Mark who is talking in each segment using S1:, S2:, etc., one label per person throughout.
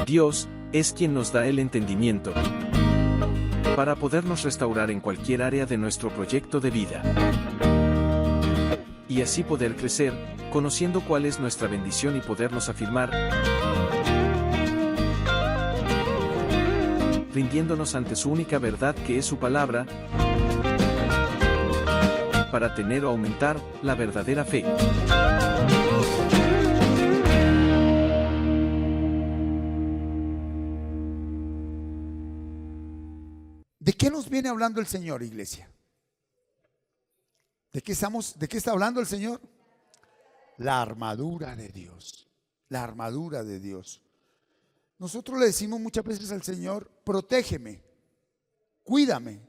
S1: Dios es quien nos da el entendimiento para podernos restaurar en cualquier área de nuestro proyecto de vida. Y así poder crecer, conociendo cuál es nuestra bendición y podernos afirmar, rindiéndonos ante su única verdad que es su palabra, para tener o aumentar la verdadera fe.
S2: ¿De qué nos viene hablando el Señor, iglesia? ¿De qué está hablando el Señor? La armadura de Dios. La armadura de Dios. Nosotros le decimos muchas veces al Señor: protégeme, cuídame,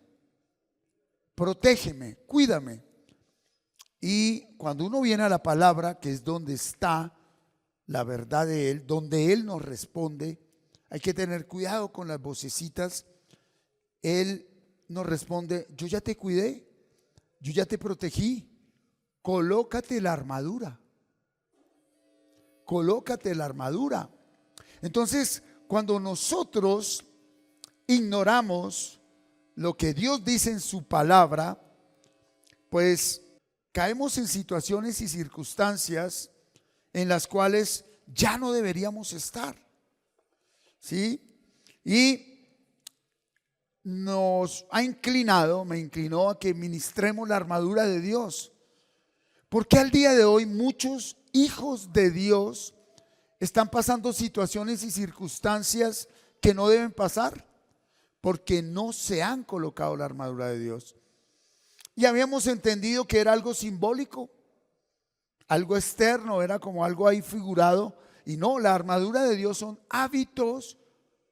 S2: protégeme, cuídame. Y cuando uno viene a la palabra, que es donde está la verdad de Él, donde Él nos responde, hay que tener cuidado con las vocecitas. Él nos responde: yo ya te cuidé, yo ya te protegí, colócate la armadura, colócate la armadura. Entonces, cuando nosotros ignoramos lo que Dios dice en su palabra, pues caemos en situaciones y circunstancias en las cuales ya no deberíamos estar, ¿sí? Y me inclinó a que ministremos la armadura de Dios. Porque al día de hoy muchos hijos de Dios están pasando situaciones y circunstancias que no deben pasar, porque no se han colocado la armadura de Dios. Y habíamos entendido que era algo simbólico, algo externo, era como algo ahí figurado. Y no, la armadura de Dios son hábitos,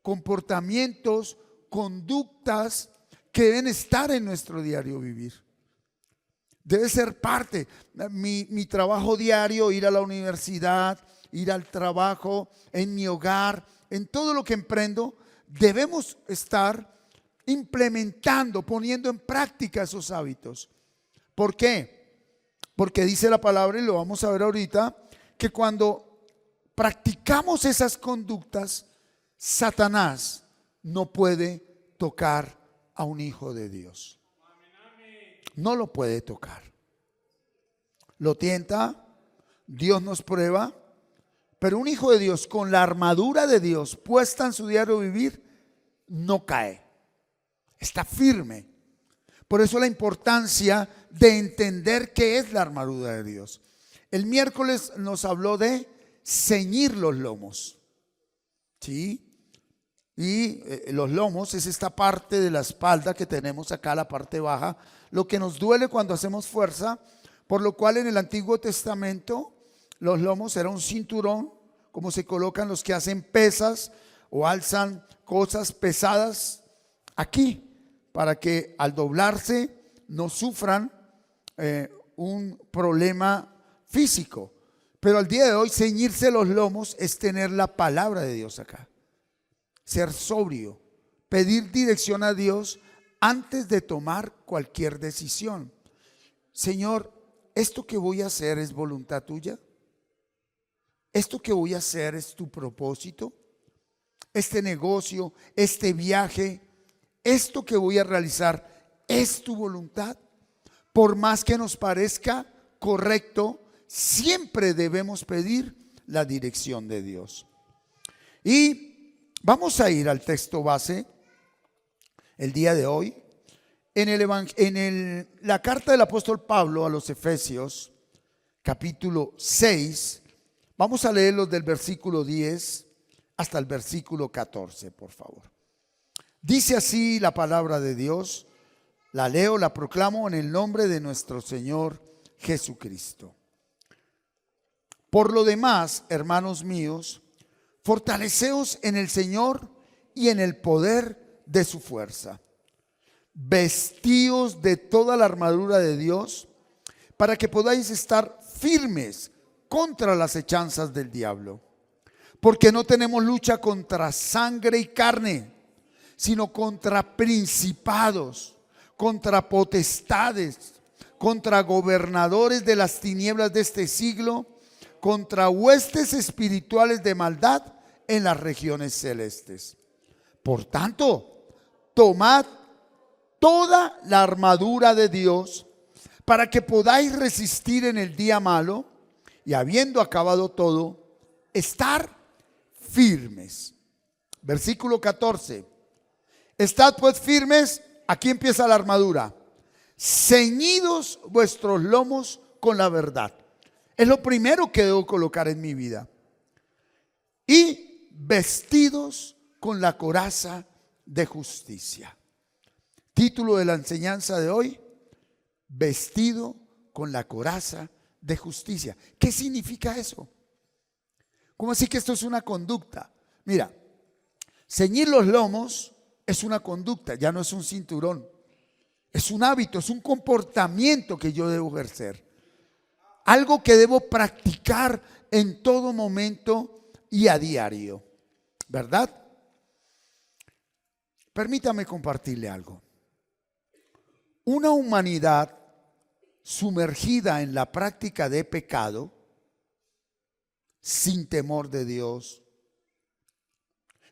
S2: comportamientos, conductas que deben estar en nuestro diario vivir. Debe ser parte. Mi trabajo diario, ir a la universidad, ir al trabajo, en mi hogar, en todo lo que emprendo, debemos estar implementando, poniendo en práctica esos hábitos. ¿Por qué? Porque dice la palabra, y lo vamos a ver ahorita, que cuando practicamos esas conductas, Satanás no puede tocar a un hijo de Dios. No lo puede tocar. Lo tienta, Dios nos prueba, pero un hijo de Dios con la armadura de Dios puesta en su diario vivir no cae, está firme. Por eso la importancia de entender qué es la armadura de Dios. El miércoles nos habló de ceñir los lomos, ¿sí? Y los lomos es esta parte de la espalda que tenemos acá, la parte baja, lo que nos duele cuando hacemos fuerza, por lo cual en el Antiguo Testamento los lomos era un cinturón, como se colocan los que hacen pesas o alzan cosas pesadas aquí, para que al doblarse no sufran un problema físico. Pero al día de hoy ceñirse los lomos es tener la palabra de Dios acá. Ser sobrio, pedir dirección a Dios antes de tomar cualquier decisión. Señor, ¿esto que voy a hacer es voluntad tuya? ¿Esto que voy a hacer es tu propósito? ¿Este negocio, este viaje, esto que voy a realizar es tu voluntad? Por más que nos parezca correcto, siempre debemos pedir la dirección de Dios. Y vamos a ir al texto base el día de hoy. En la carta del apóstol Pablo a los Efesios, capítulo 6, vamos a leerlos del versículo 10 hasta el versículo 14, por favor. Dice así la palabra de Dios, la leo, la proclamo en el nombre de nuestro Señor Jesucristo. Por lo demás, hermanos míos, fortaleceos en el Señor y en el poder de su fuerza. Vestíos de toda la armadura de Dios para que podáis estar firmes contra las hechanzas del diablo. Porque no tenemos lucha contra sangre y carne, sino contra principados, contra potestades, contra gobernadores de las tinieblas de este siglo, contra huestes espirituales de maldad en las regiones celestes. Por tanto, tomad toda la armadura de Dios para que podáis resistir en el día malo y habiendo acabado todo, estar firmes. Versículo 14. Estad pues firmes. Aquí empieza la armadura. Ceñidos vuestros lomos con la verdad. Es lo primero que debo colocar en mi vida. Y vestidos con la coraza de justicia. Título de la enseñanza de hoy: vestido con la coraza de justicia. ¿Qué significa eso? ¿Cómo así que esto es una conducta? Mira, ceñir los lomos es una conducta, ya no es un cinturón. Es un hábito, es un comportamiento que yo debo ejercer. Algo que debo practicar en todo momento y a diario. ¿Verdad? Permítame compartirle algo. Una humanidad sumergida en la práctica de pecado, sin temor de Dios,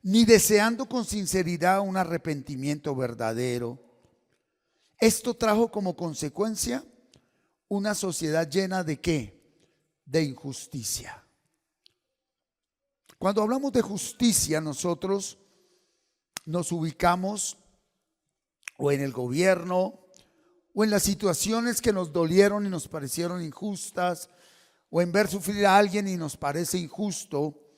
S2: ni deseando con sinceridad un arrepentimiento verdadero. Esto trajo como consecuencia una sociedad llena ¿de qué? De injusticia. Cuando hablamos de justicia, nosotros nos ubicamos o en el gobierno o en las situaciones que nos dolieron y nos parecieron injustas, o en ver sufrir a alguien y nos parece injusto.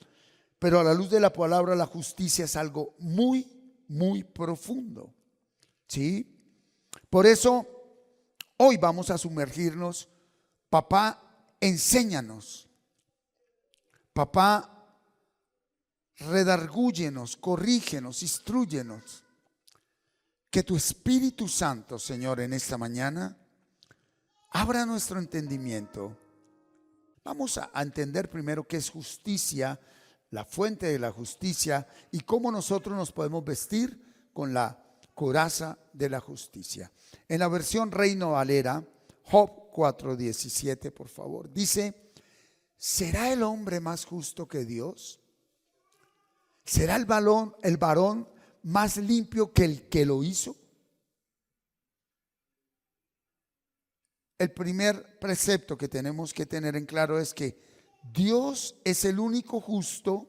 S2: Pero a la luz de la palabra, la justicia es algo muy, muy profundo. ¿Sí? Por eso, hoy vamos a sumergirnos. Papá, enséñanos. Papá, redargúyenos, corrígenos, instrúyenos. Que tu Espíritu Santo, Señor, en esta mañana, abra nuestro entendimiento. Vamos a entender primero qué es justicia, la fuente de la justicia y cómo nosotros nos podemos vestir con la coraza de la justicia. En la versión Reina Valera, Job 4:17, por favor, dice: ¿será el hombre más justo que Dios? ¿Será el varón más limpio que el que lo hizo? El primer precepto que tenemos que tener en claro es que Dios es el único justo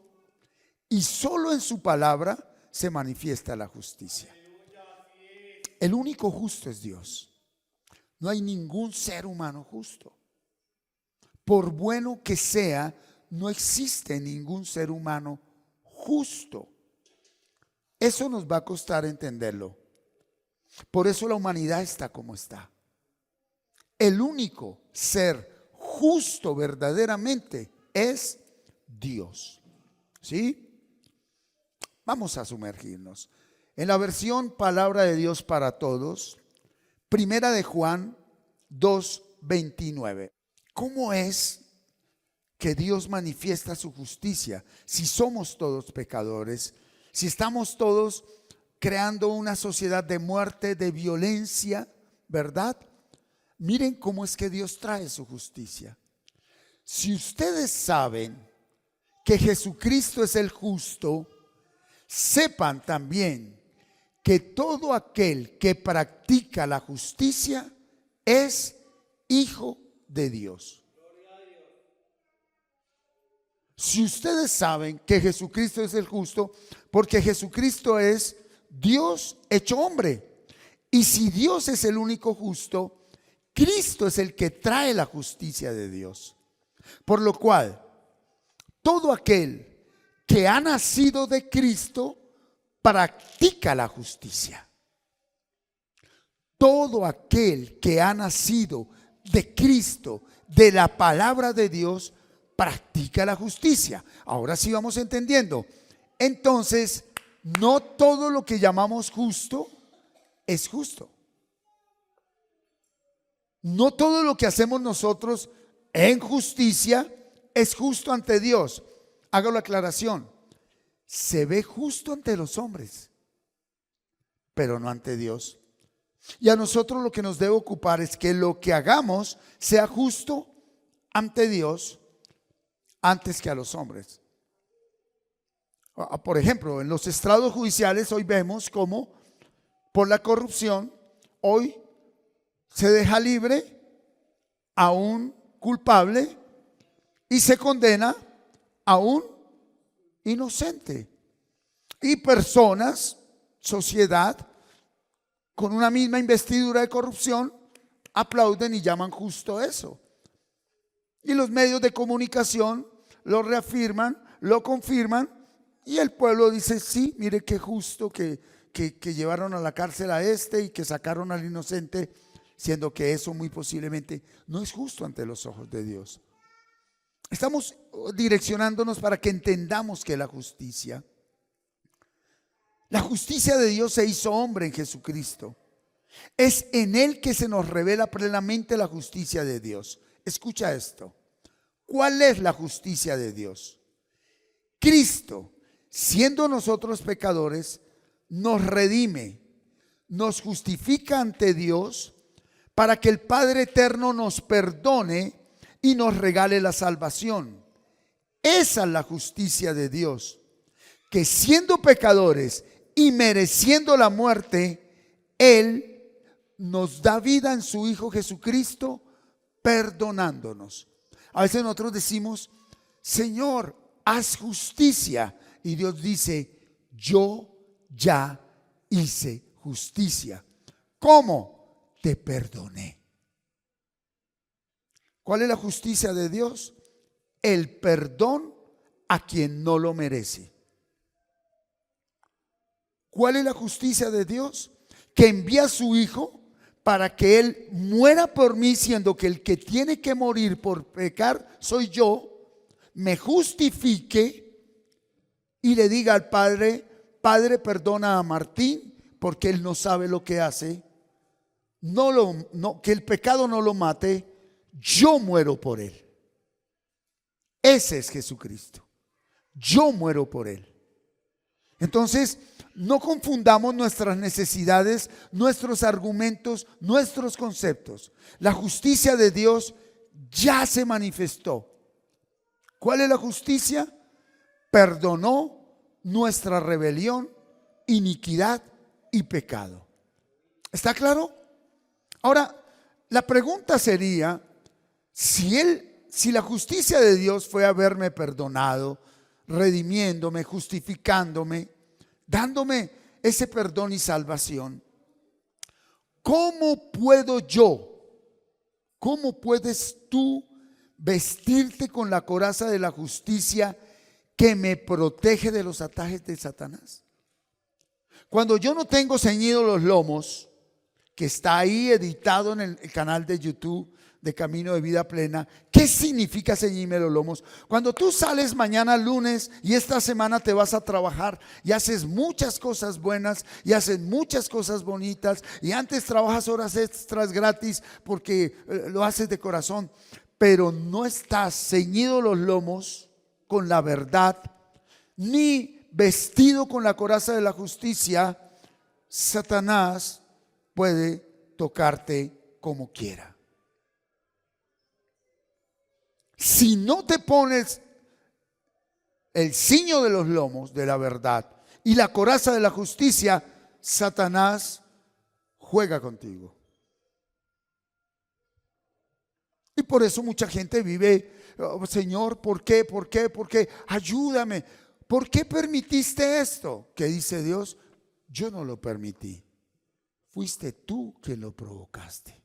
S2: y solo en su palabra se manifiesta la justicia. El único justo es Dios. No hay ningún ser humano justo. Por bueno que sea, no existe ningún ser humano justo. Eso nos va a costar entenderlo. Por eso la humanidad está como está. El único ser justo verdaderamente es Dios. ¿Sí? Vamos a sumergirnos. En la versión Palabra de Dios para Todos, Primera de Juan 2:29. ¿Cómo es que Dios manifiesta su justicia si somos todos pecadores? Si estamos todos creando una sociedad de muerte, de violencia, ¿verdad? Miren cómo es que Dios trae su justicia. Si ustedes saben que Jesucristo es el justo, sepan también que todo aquel que practica la justicia es hijo de Dios. Si ustedes saben que Jesucristo es el justo, porque Jesucristo es Dios hecho hombre. Y si Dios es el único justo, Cristo es el que trae la justicia de Dios. Por lo cual, todo aquel que ha nacido de Cristo practica la justicia. Todo aquel que ha nacido de Cristo, de la palabra de Dios, practica la justicia. Ahora sí vamos entendiendo. Entonces, no todo lo que llamamos justo es justo. No todo lo que hacemos nosotros en justicia es justo ante Dios. Hago la aclaración. Se ve justo ante los hombres, pero no ante Dios. Y a nosotros lo que nos debe ocupar es que lo que hagamos sea justo ante Dios antes que a los hombres. Por ejemplo, en los estrados judiciales hoy vemos cómo por la corrupción hoy se deja libre a un culpable y se condena a un inocente. Y personas, sociedad, con una misma investidura de corrupción, aplauden y llaman justo eso. Y los medios de comunicación lo reafirman, lo confirman, y el pueblo dice, sí, mire qué justo que llevaron a la cárcel a este y que sacaron al inocente, siendo que eso muy posiblemente no es justo ante los ojos de Dios. Estamos direccionándonos para que entendamos que la justicia de Dios se hizo hombre en Jesucristo. Es en Él que se nos revela plenamente la justicia de Dios. Escucha esto. ¿Cuál es la justicia de Dios? Cristo, siendo nosotros pecadores, nos redime, nos justifica ante Dios para que el Padre Eterno nos perdone y nos regale la salvación. Esa es la justicia de Dios, que siendo pecadores y mereciendo la muerte, Él nos da vida en su Hijo Jesucristo, perdonándonos. A veces nosotros decimos, Señor, haz justicia. Y Dios dice, yo ya hice justicia. ¿Cómo? Te perdoné. ¿Cuál es la justicia de Dios? El perdón a quien no lo merece. ¿Cuál es la justicia de Dios? Que envía a su Hijo para que Él muera por mí, siendo que el que tiene que morir por pecar soy yo, me justifique y le diga al Padre, Padre, perdona a Martín porque él no sabe lo que hace, que el pecado no lo mate, yo muero por él. Ese es Jesucristo. Yo muero por él. Entonces, no confundamos nuestras necesidades, nuestros argumentos, nuestros conceptos. La justicia de Dios ya se manifestó. ¿Cuál es la justicia? Perdonó nuestra rebelión, iniquidad y pecado. ¿Está claro? Ahora, la pregunta sería, si la justicia de Dios fue haberme perdonado, redimiéndome, justificándome, dándome ese perdón y salvación, ¿cómo puedo yo, cómo puedes tú vestirte con la coraza de la justicia que me protege de los ataques de Satanás? Cuando yo no tengo ceñidos los lomos, que está ahí editado en el canal de YouTube de Camino de Vida Plena, ¿qué significa ceñirme los lomos? Cuando tú sales mañana lunes y esta semana te vas a trabajar y haces muchas cosas buenas y haces muchas cosas bonitas y antes trabajas horas extras gratis porque lo haces de corazón, pero no estás ceñido los lomos con la verdad ni vestido con la coraza de la justicia, Satanás puede tocarte como quiera. Si no te pones el ciño de los lomos de la verdad y la coraza de la justicia, Satanás juega contigo. Y por eso mucha gente vive, oh, Señor, ¿por qué? ¿Por qué? ¿Por qué? Ayúdame. ¿Por qué permitiste esto? ¿Qué dice Dios? Yo no lo permití. Fuiste tú quien lo provocaste.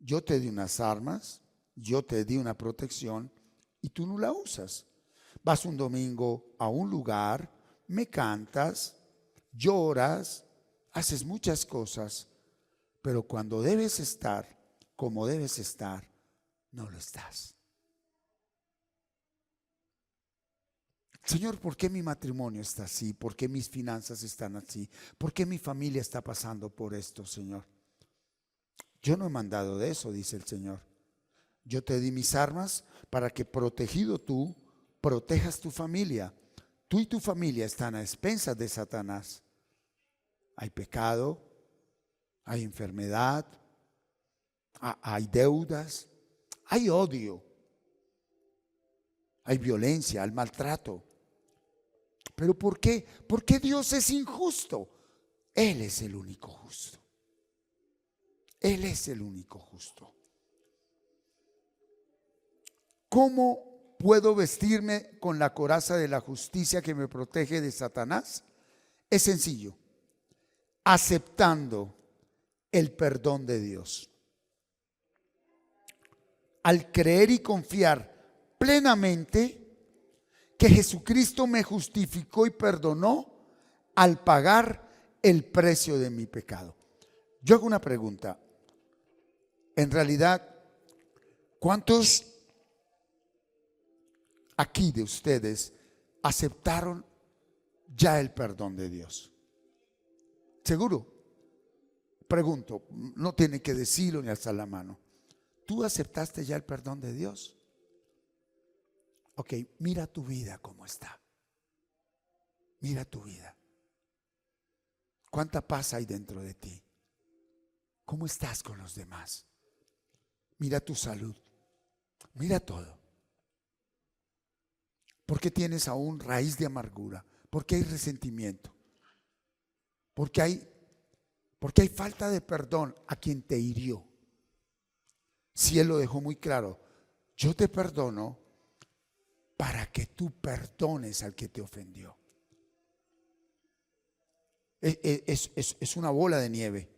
S2: Yo te di unas armas, yo te di una protección y tú no la usas. Vas un domingo a un lugar, me cantas, lloras, haces muchas cosas, pero cuando debes estar, como debes estar, no lo estás. Señor, ¿por qué mi matrimonio está así? ¿Por qué mis finanzas están así? ¿Por qué mi familia está pasando por esto, Señor? Yo no he mandado de eso, dice el Señor. Yo te di mis armas para que protegido tú, protejas tu familia. Tú y tu familia están a expensas de Satanás. Hay pecado, hay enfermedad, hay deudas, hay odio, hay violencia, hay maltrato. ¿Pero por qué? ¿Por qué Dios es injusto? Él es el único justo. Él es el único justo. ¿Cómo puedo vestirme con la coraza de la justicia que me protege de Satanás? Es sencillo, aceptando el perdón de Dios. Al creer y confiar plenamente que Jesucristo me justificó y perdonó al pagar el precio de mi pecado. Yo hago una pregunta. En realidad, ¿cuántos aquí de ustedes aceptaron ya el perdón de Dios? ¿Seguro? Pregunto, no tiene que decirlo ni alzar la mano. ¿Tú aceptaste ya el perdón de Dios? Ok, mira tu vida cómo está. Mira tu vida. ¿Cuánta paz hay dentro de ti? ¿Cómo estás con los demás? Mira tu salud. Mira todo. ¿Por qué tienes aún raíz de amargura? ¿Por qué hay resentimiento? ¿Por qué hay falta de perdón a quien te hirió? Si Él lo dejó muy claro, yo te perdono para que tú perdones al que te ofendió. Es una bola de nieve.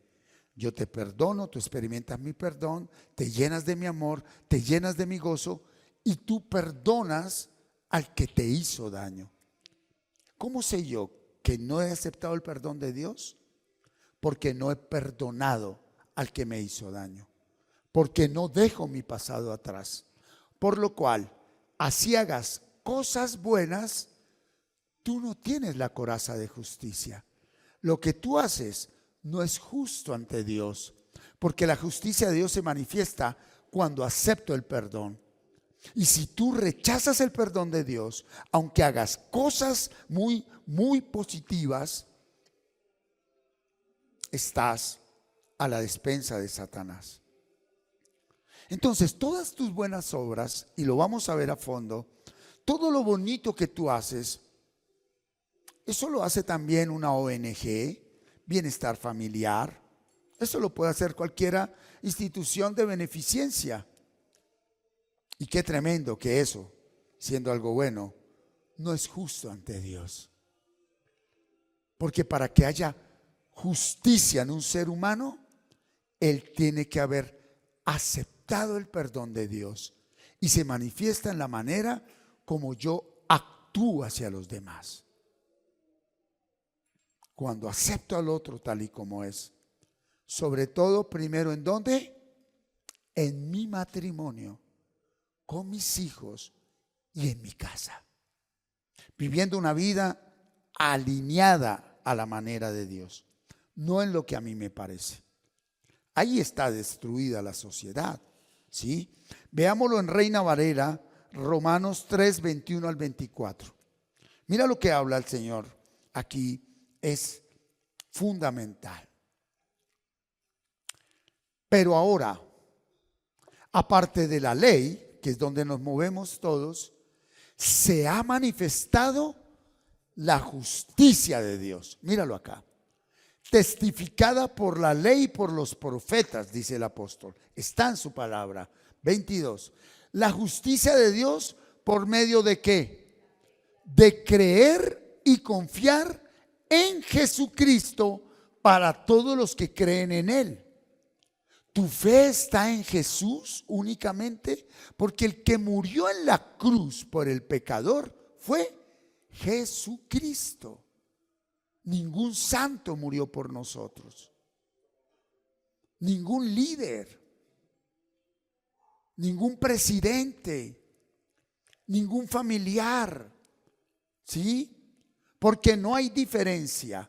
S2: Yo te perdono, tú experimentas mi perdón, te llenas de mi amor, te llenas de mi gozo y tú perdonas al que te hizo daño. ¿Cómo sé yo que no he aceptado el perdón de Dios? Porque no he perdonado al que me hizo daño. Porque no dejo mi pasado atrás. Por lo cual, así hagas cosas buenas, tú no tienes la coraza de justicia. Lo que tú haces no es justo ante Dios, porque la justicia de Dios se manifiesta cuando acepto el perdón. Y si tú rechazas el perdón de Dios, aunque hagas cosas muy, muy positivas, estás a la despensa de Satanás. Entonces, todas tus buenas obras, y lo vamos a ver a fondo, todo lo bonito que tú haces, eso lo hace también una ONG, Bienestar Familiar. Eso lo puede hacer cualquier institución de beneficencia. Y qué tremendo que eso, siendo algo bueno, no es justo ante Dios. Porque para que haya justicia en un ser humano, él tiene que haber aceptado el perdón de Dios y se manifiesta en la manera como yo actúo hacia los demás. Cuando acepto al otro tal y como es, sobre todo primero ¿en dónde? En mi matrimonio, con mis hijos y en mi casa, viviendo una vida alineada a la manera de Dios, no en lo que a mí me parece. Ahí está destruida la sociedad, ¿sí? Veámoslo en Reina Valera, Romanos 3, 21 al 24. Mira lo que habla el Señor aquí, es fundamental. Pero ahora, aparte de la ley, que es donde nos movemos todos, se ha manifestado la justicia de Dios. Míralo acá. Testificada por la ley y por los profetas, dice el apóstol. Está en su palabra. 22. La justicia de Dios por medio de ¿qué? De creer y confiar en Jesucristo para todos los que creen en Él. ¿Tu fe está en Jesús únicamente? Porque el que murió en la cruz por el pecador fue Jesucristo. Ningún santo murió por nosotros. Ningún líder, ningún presidente, ningún familiar. ¿Sí? Porque no hay diferencia.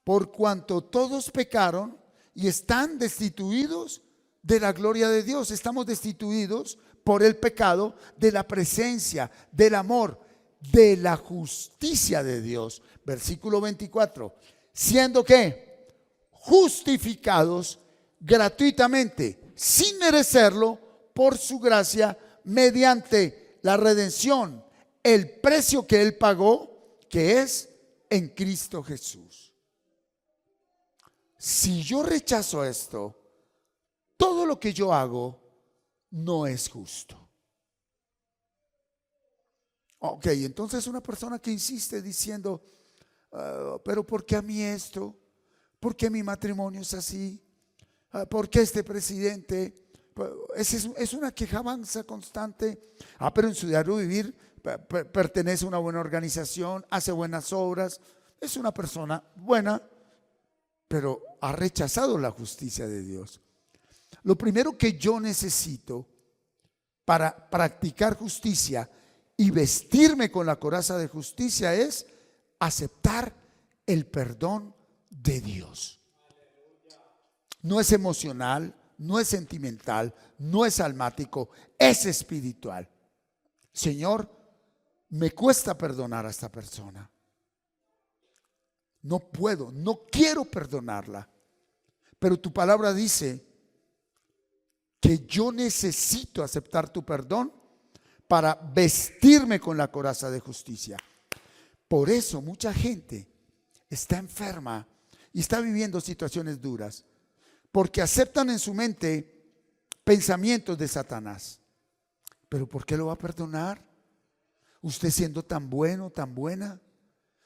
S2: Por cuanto todos pecaron y están destituidos de la gloria de Dios. Estamos destituidos por el pecado de la presencia, del amor, de la justicia de Dios. Versículo 24. Siendo que justificados gratuitamente, sin merecerlo, por su gracia, mediante la redención, el precio que Él pagó que es en Cristo Jesús. Si yo rechazo esto, todo lo que yo hago no es justo. Ok, entonces una persona que insiste diciendo, pero ¿por qué a mí esto? ¿Por qué mi matrimonio es así? ¿Por qué este presidente? Es una quejanza constante. Pero en su diario vivir pertenece a una buena organización, hace buenas obras, es una persona buena, pero ha rechazado la justicia de Dios. Lo primero que yo necesito para practicar justicia y vestirme con la coraza de justicia es aceptar el perdón de Dios. No es emocional, no es sentimental, no es almático, es espiritual. Señor, me cuesta perdonar a esta persona. No puedo, no quiero perdonarla. Pero tu palabra dice que yo necesito aceptar tu perdón para vestirme con la coraza de justicia. Por eso mucha gente está enferma y está viviendo situaciones duras, porque aceptan en su mente pensamientos de Satanás. ¿Pero por qué lo va a perdonar? Usted siendo tan bueno, tan buena,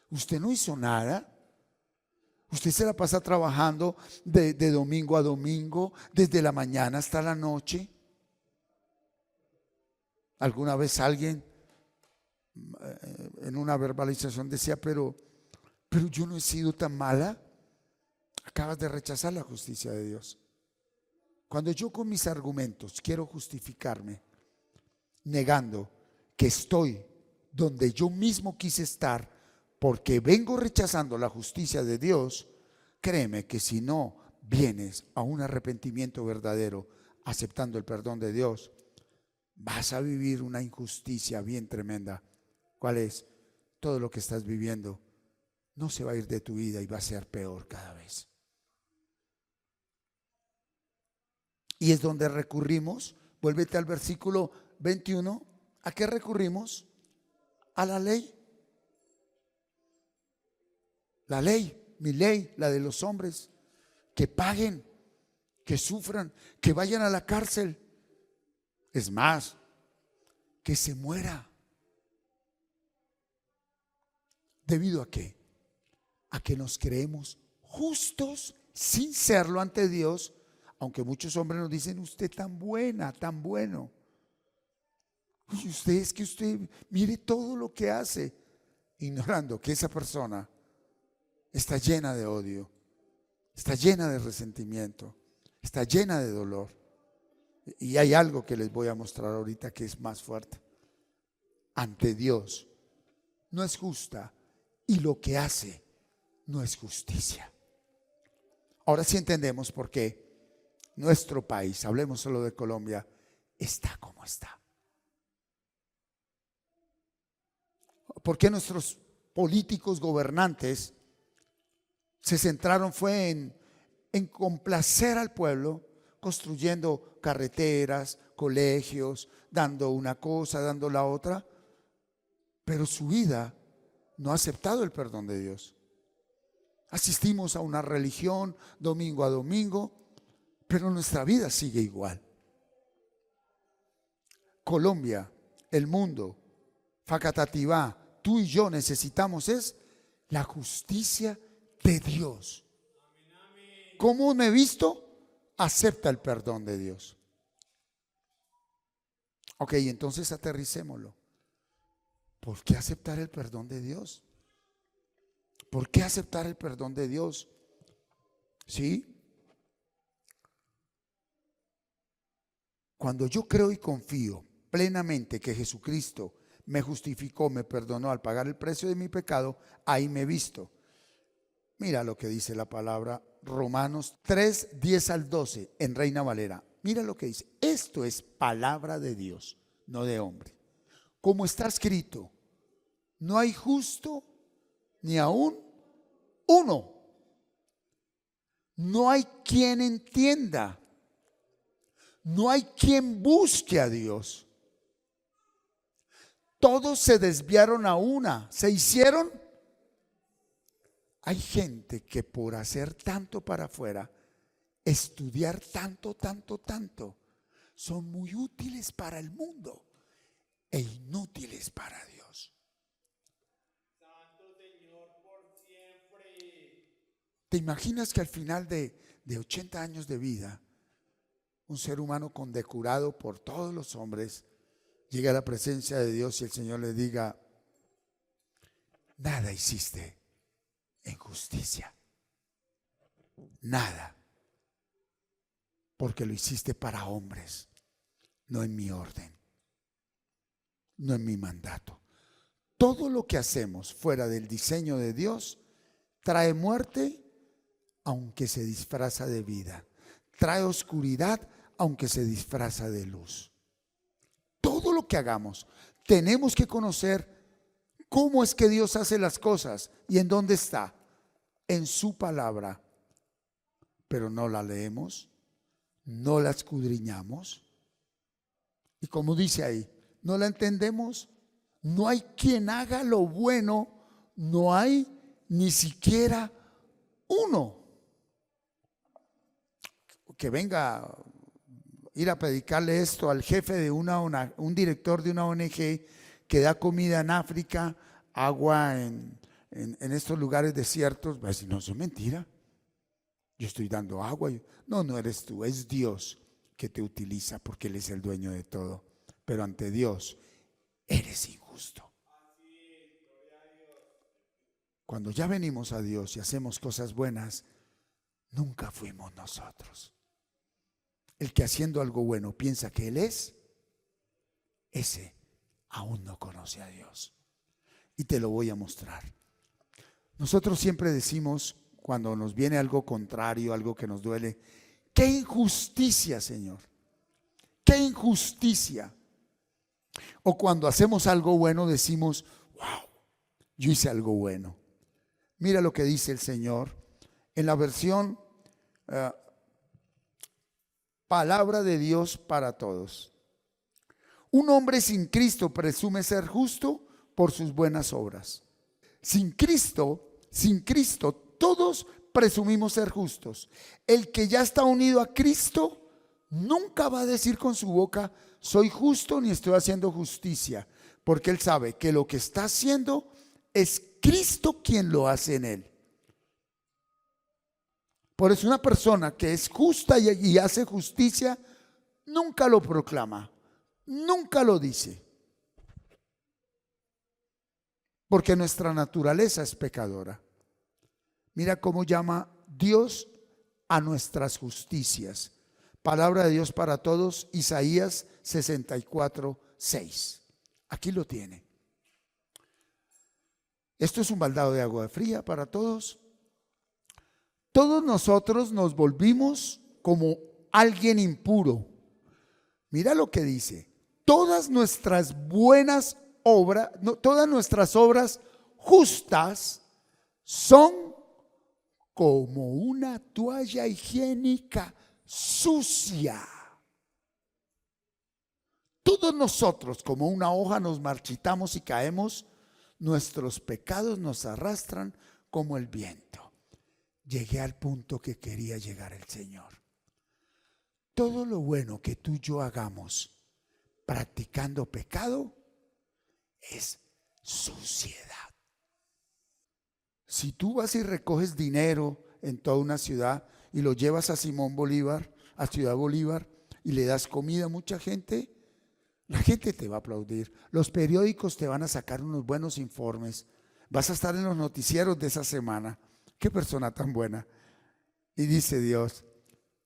S2: usted no hizo nada. Usted se la pasa trabajando de domingo a domingo, desde la mañana hasta la noche. Alguna vez alguien en una verbalización decía, pero yo no he sido tan mala. Acabas de rechazar la justicia de Dios. Cuando yo con mis argumentos quiero justificarme, negando que estoy donde yo mismo quise estar, porque vengo rechazando la justicia de Dios, créeme que si no vienes a un arrepentimiento verdadero, aceptando el perdón de Dios, vas a vivir una injusticia bien tremenda. ¿Cuál es? Todo lo que estás viviendo no se va a ir de tu vida y va a ser peor cada vez. Y es donde recurrimos, vuélvete al versículo 21, ¿a qué recurrimos? A la ley. La ley, mi ley, la de los hombres, que paguen, que sufran, que vayan a la cárcel. Es más, que se muera. ¿Debido a qué? A que nos creemos justos sin serlo ante Dios, aunque muchos hombres nos dicen, usted tan buena, tan bueno. Oye, usted es que usted mire todo lo que hace, ignorando que esa persona está llena de odio, está llena de resentimiento, está llena de dolor. Y hay algo que les voy a mostrar ahorita que es más fuerte. Ante Dios no es justa y lo que hace no es justicia. Ahora sí entendemos por qué nuestro país, hablemos solo de Colombia, está como está. ¿Por qué nuestros políticos gobernantes se centraron fue en complacer al pueblo, construyendo carreteras, colegios, dando una cosa, dando la otra, pero su vida no ha aceptado el perdón de Dios? Asistimos a una religión domingo a domingo, pero nuestra vida sigue igual. Colombia, el mundo, Facatativá, tú y yo necesitamos es la justicia de Dios. ¿Cómo me he visto? Acepta el perdón de Dios. Ok, entonces aterricémoslo. ¿Por qué aceptar el perdón de Dios? ¿Por qué aceptar el perdón de Dios? ¿Sí? Cuando yo creo y confío plenamente que Jesucristo me justificó, me perdonó al pagar el precio de mi pecado, ahí me he visto. Mira lo que dice la palabra Romanos 3, 10 al 12 en Reina Valera. Mira lo que dice. Esto es palabra de Dios, no de hombre. Como está escrito, no hay justo ni aún uno. No hay quien entienda. No hay quien busque a Dios. Todos se desviaron a una, se hicieron Hay gente que por hacer tanto para afuera, estudiar tanto, son muy útiles para el mundo e inútiles para Dios.
S3: Santo Señor, por siempre.
S2: ¿Te imaginas que al final de 80 años de vida, un ser humano condecorado por todos los hombres llegue a la presencia de Dios y el Señor le diga: nada hiciste en justicia, nada, porque lo hiciste para hombres, no en mi orden, no en mi mandato? Todo lo que hacemos fuera del diseño de Dios trae muerte, aunque se disfraza de vida, trae oscuridad, aunque se disfraza de luz. Todo lo que hagamos, tenemos que conocer cómo es que Dios hace las cosas y en dónde está. En su palabra. Pero no la leemos, no la escudriñamos. Y como dice ahí, no la entendemos. No hay quien haga lo bueno, no hay ni siquiera uno. Que venga a ir a predicarle esto al jefe de un director de una ONG que da comida en África, agua en estos lugares desiertos. Va a decir: no, eso es mentira. Yo estoy dando agua. No, no eres tú, es Dios que te utiliza porque Él es el dueño de todo. Pero ante Dios eres injusto. Cuando ya venimos a Dios y hacemos cosas buenas, nunca fuimos nosotros. El que haciendo algo bueno piensa que Él es, ese aún no conoce a Dios. Y te lo voy a mostrar. Nosotros siempre decimos, cuando nos viene algo contrario, algo que nos duele: ¡qué injusticia, Señor! ¡Qué injusticia! O cuando hacemos algo bueno decimos: ¡wow! Yo hice algo bueno. Mira lo que dice el Señor en la versión Palabra de Dios para todos. Un hombre sin Cristo presume ser justo por sus buenas obras. Sin Cristo, todos presumimos ser justos. El que ya está unido a Cristo nunca va a decir con su boca: soy justo, ni estoy haciendo justicia, porque él sabe que lo que está haciendo es Cristo quien lo hace en él. Por eso una persona que es justa y hace justicia nunca lo proclama, nunca lo dice, porque nuestra naturaleza es pecadora. Mira cómo llama Dios a nuestras justicias. Palabra de Dios para todos, Isaías 64:6. Aquí lo tiene. Esto es un baldado de agua fría para todos. Todos nosotros nos volvimos como alguien impuro. Mira lo que dice: todas nuestras buenas obras, todas nuestras obras justas son como una toalla higiénica sucia. Todos nosotros, como una hoja, nos marchitamos y caemos. Nuestros pecados nos arrastran como el viento. Llegué al punto que quería llegar el Señor. Todo lo bueno que tú y yo hagamos practicando pecado es suciedad. Si tú vas y recoges dinero en toda una ciudad y lo llevas a Simón Bolívar, a Ciudad Bolívar, y le das comida a mucha gente, la gente te va a aplaudir. Los periódicos te van a sacar unos buenos informes. Vas a estar en los noticieros de esa semana. Qué persona tan buena. Y dice Dios: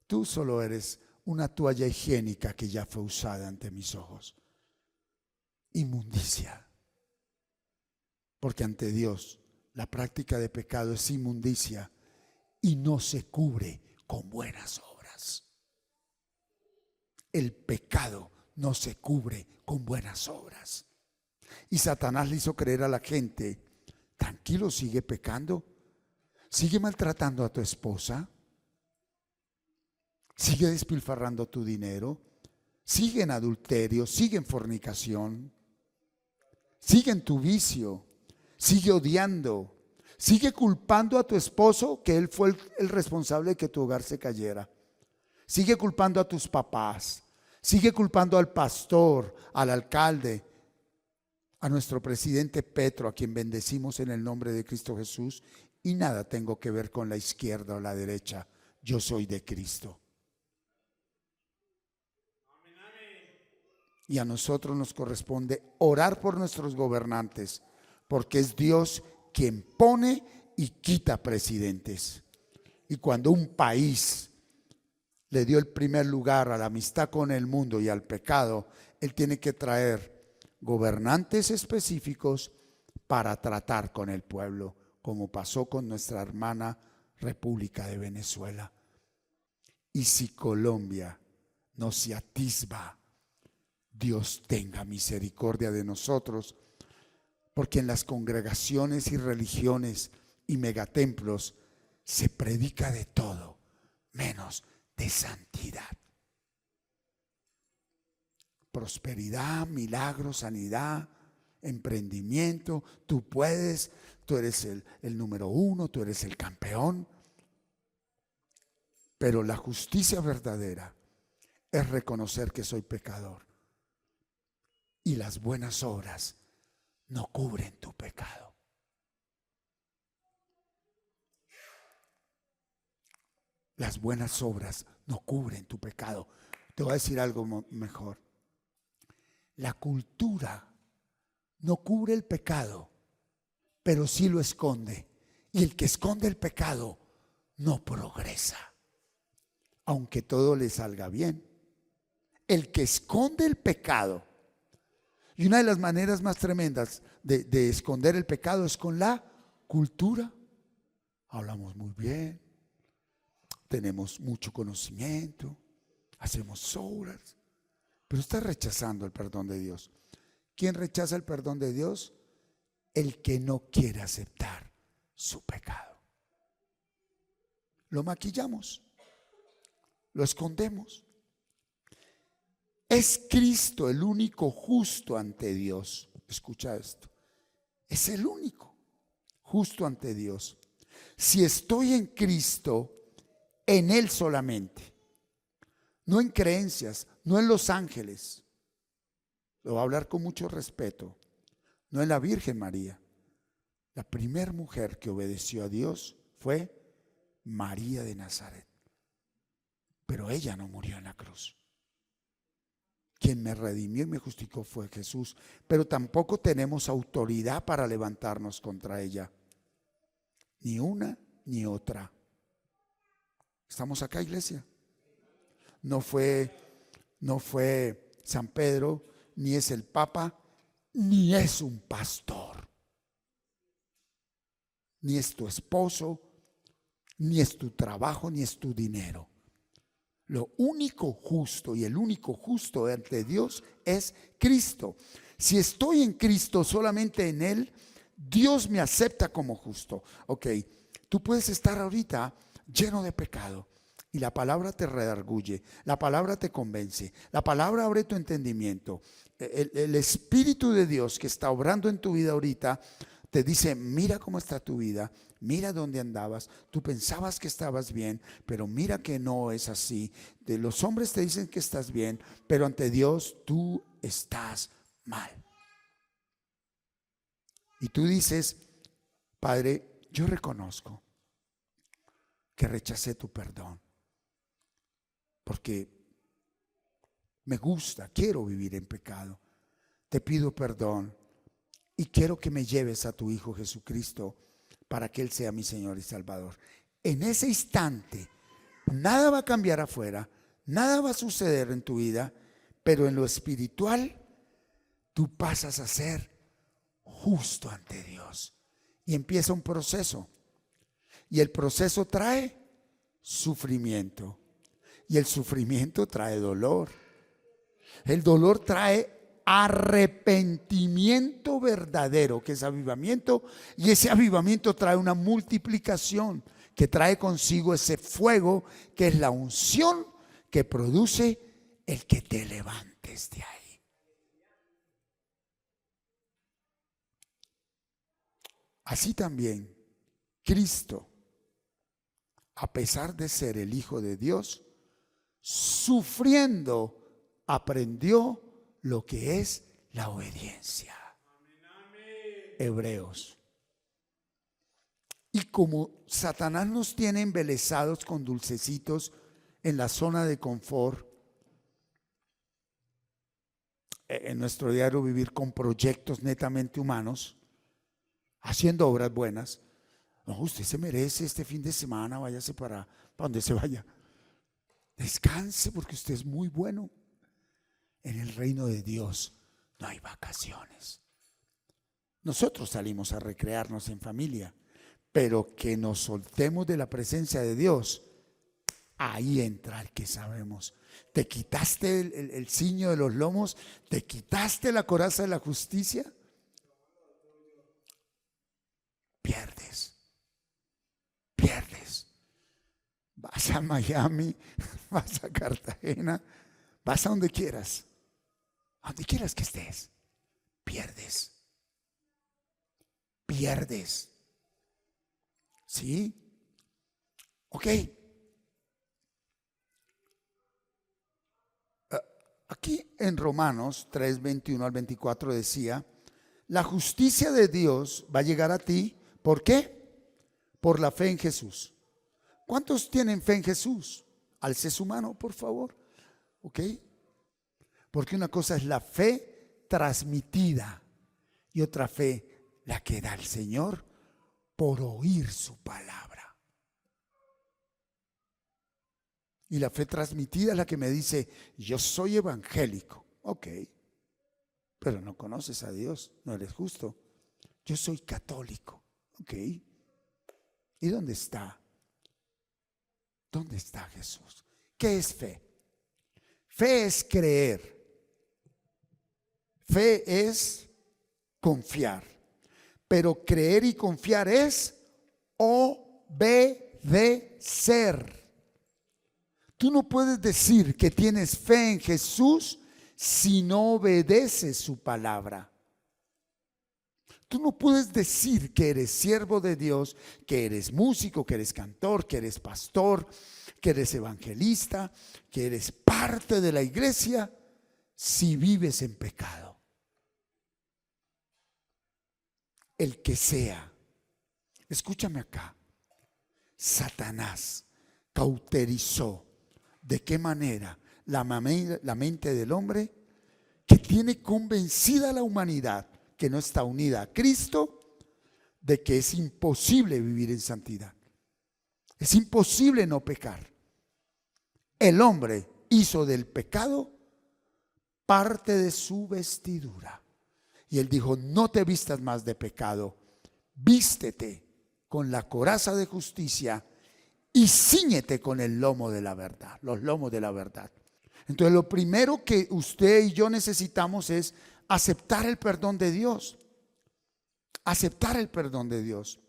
S2: tú solo eres una toalla higiénica que ya fue usada ante mis ojos. Inmundicia. Porque ante Dios la práctica de pecado es inmundicia y no se cubre con buenas obras. El pecado no se cubre con buenas obras. Y Satanás le hizo creer a la gente: tranquilo, sigue pecando. Sigue maltratando a tu esposa, sigue despilfarrando tu dinero, sigue en adulterio, sigue en fornicación, sigue en tu vicio, sigue odiando, Sigue culpando a tu esposo que él fue el responsable de que tu hogar se cayera. Sigue culpando a tus papás. Sigue culpando al pastor, al alcalde, a nuestro presidente Petro, a quien bendecimos en el nombre de Cristo Jesús. Y nada tengo que ver con la izquierda o la derecha. Yo soy de Cristo. Y a nosotros nos corresponde orar por nuestros gobernantes, porque es Dios quien pone y quita presidentes. Y cuando un país le dio el primer lugar a la amistad con el mundo y al pecado, él tiene que traer gobernantes específicos para tratar con el pueblo, como pasó con nuestra hermana República de Venezuela. Y si Colombia no se atisba, Dios tenga misericordia de nosotros, porque en las congregaciones y religiones y megatemplos se predica de todo, menos de santidad. Prosperidad, milagros, sanidad, emprendimiento, tú puedes, tú eres el número uno, tú eres el campeón. Pero la justicia verdadera es reconocer que soy pecador. Y las buenas obras no cubren tu pecado. Las buenas obras no cubren tu pecado. Te voy a decir algo mejor. La cultura no cubre el pecado, pero sí lo esconde. Y el que esconde el pecado no progresa, aunque todo le salga bien. El que esconde el pecado. Y una de las maneras más tremendas de esconder el pecado es con la cultura. Hablamos muy bien, tenemos mucho conocimiento, hacemos obras, pero está rechazando el perdón de Dios. ¿Quién rechaza el perdón de Dios? El que no quiere aceptar su pecado. Lo maquillamos, lo escondemos. Es Cristo el único justo ante Dios. Escucha esto. Es el único justo ante Dios. Si estoy en Cristo, en Él solamente. No en creencias, no en los ángeles. Lo voy a hablar con mucho respeto. No en la Virgen María. La primera mujer que obedeció a Dios fue María de Nazaret. Pero ella no murió en la cruz. Quien me redimió y me justificó fue Jesús, pero tampoco tenemos autoridad para levantarnos contra ella. Ni una ni otra. ¿Estamos acá, iglesia? No fue San Pedro, ni es el Papa, ni es un pastor. Ni es tu esposo, ni es tu trabajo, ni es tu dinero. Lo único justo y el único justo ante Dios es Cristo. Si estoy en Cristo, solamente en Él, Dios me acepta como justo. Ok, tú puedes estar ahorita lleno de pecado y la palabra te redarguye, la palabra te convence, la palabra abre tu entendimiento. El Espíritu de Dios que está obrando en tu vida ahorita te dice, mira cómo está tu vida. Mira dónde andabas, tú pensabas que estabas bien, pero mira que no es así. Los hombres te dicen que estás bien, pero ante Dios tú estás mal. Y tú dices, Padre, yo reconozco que rechacé tu perdón, porque me gusta, quiero vivir en pecado. Te pido perdón y quiero que me lleves a tu Hijo Jesucristo para que Él sea mi Señor y Salvador. En ese instante, nada va a cambiar afuera, nada va a suceder en tu vida, pero en lo espiritual, tú pasas a ser justo ante Dios. Y empieza un proceso. Y el proceso trae sufrimiento. Y el sufrimiento trae dolor. El dolor trae arrepentimiento verdadero, que es avivamiento, y ese avivamiento trae una multiplicación que trae consigo ese fuego que es la unción que produce el que te levantes de ahí. Así también Cristo, a pesar de ser el Hijo de Dios, sufriendo, aprendió lo que es la obediencia. Hebreos. Y como Satanás nos tiene embelesados con dulcecitos en la zona de confort, en nuestro diario vivir con proyectos netamente humanos, haciendo obras buenas, no, usted se merece este fin de semana, váyase para donde se vaya. Descanse porque usted es muy bueno. En el reino de Dios no hay vacaciones. Nosotros salimos a recrearnos en familia, pero que nos soltemos de la presencia de Dios, ahí entra el que sabemos. Te quitaste el ciño de los lomos, te quitaste la coraza de la justicia, pierdes. Vas a Miami, vas a Cartagena, vas a donde quieras que estés, pierdes. ¿Sí? Ok. Aquí en Romanos 3, 21 al 24 decía, la justicia de Dios va a llegar a ti, ¿por qué? Por la fe en Jesús. ¿Cuántos tienen fe en Jesús? Alce su mano, por favor. ¿Ok? Porque una cosa es la fe transmitida y otra fe la que da el Señor por oír su palabra. Y la fe transmitida es la que me dice, yo soy evangélico. Ok, pero no conoces a Dios, no eres justo. Yo soy católico. Ok, ¿y dónde está? ¿Dónde está Jesús? ¿Qué es fe? Fe es creer. Fe es confiar. Pero creer y confiar es obedecer. Tú no puedes decir que tienes fe en Jesús si no obedeces su palabra. Tú no puedes decir que eres siervo de Dios, que eres músico, que eres cantor, que eres pastor, que eres evangelista, que eres parte de la iglesia si vives en pecado. El que sea, escúchame acá, Satanás cauterizó de qué manera la mente del hombre que tiene convencida a la humanidad que no está unida a Cristo, de que es imposible vivir en santidad. Es imposible no pecar. El hombre hizo del pecado parte de su vestidura. Y él dijo, no te vistas más de pecado, vístete con la coraza de justicia y cíñete con el lomo de la verdad, los lomos de la verdad. Entonces lo primero que usted y yo necesitamos es aceptar el perdón de Dios. Aceptar el perdón de Dios.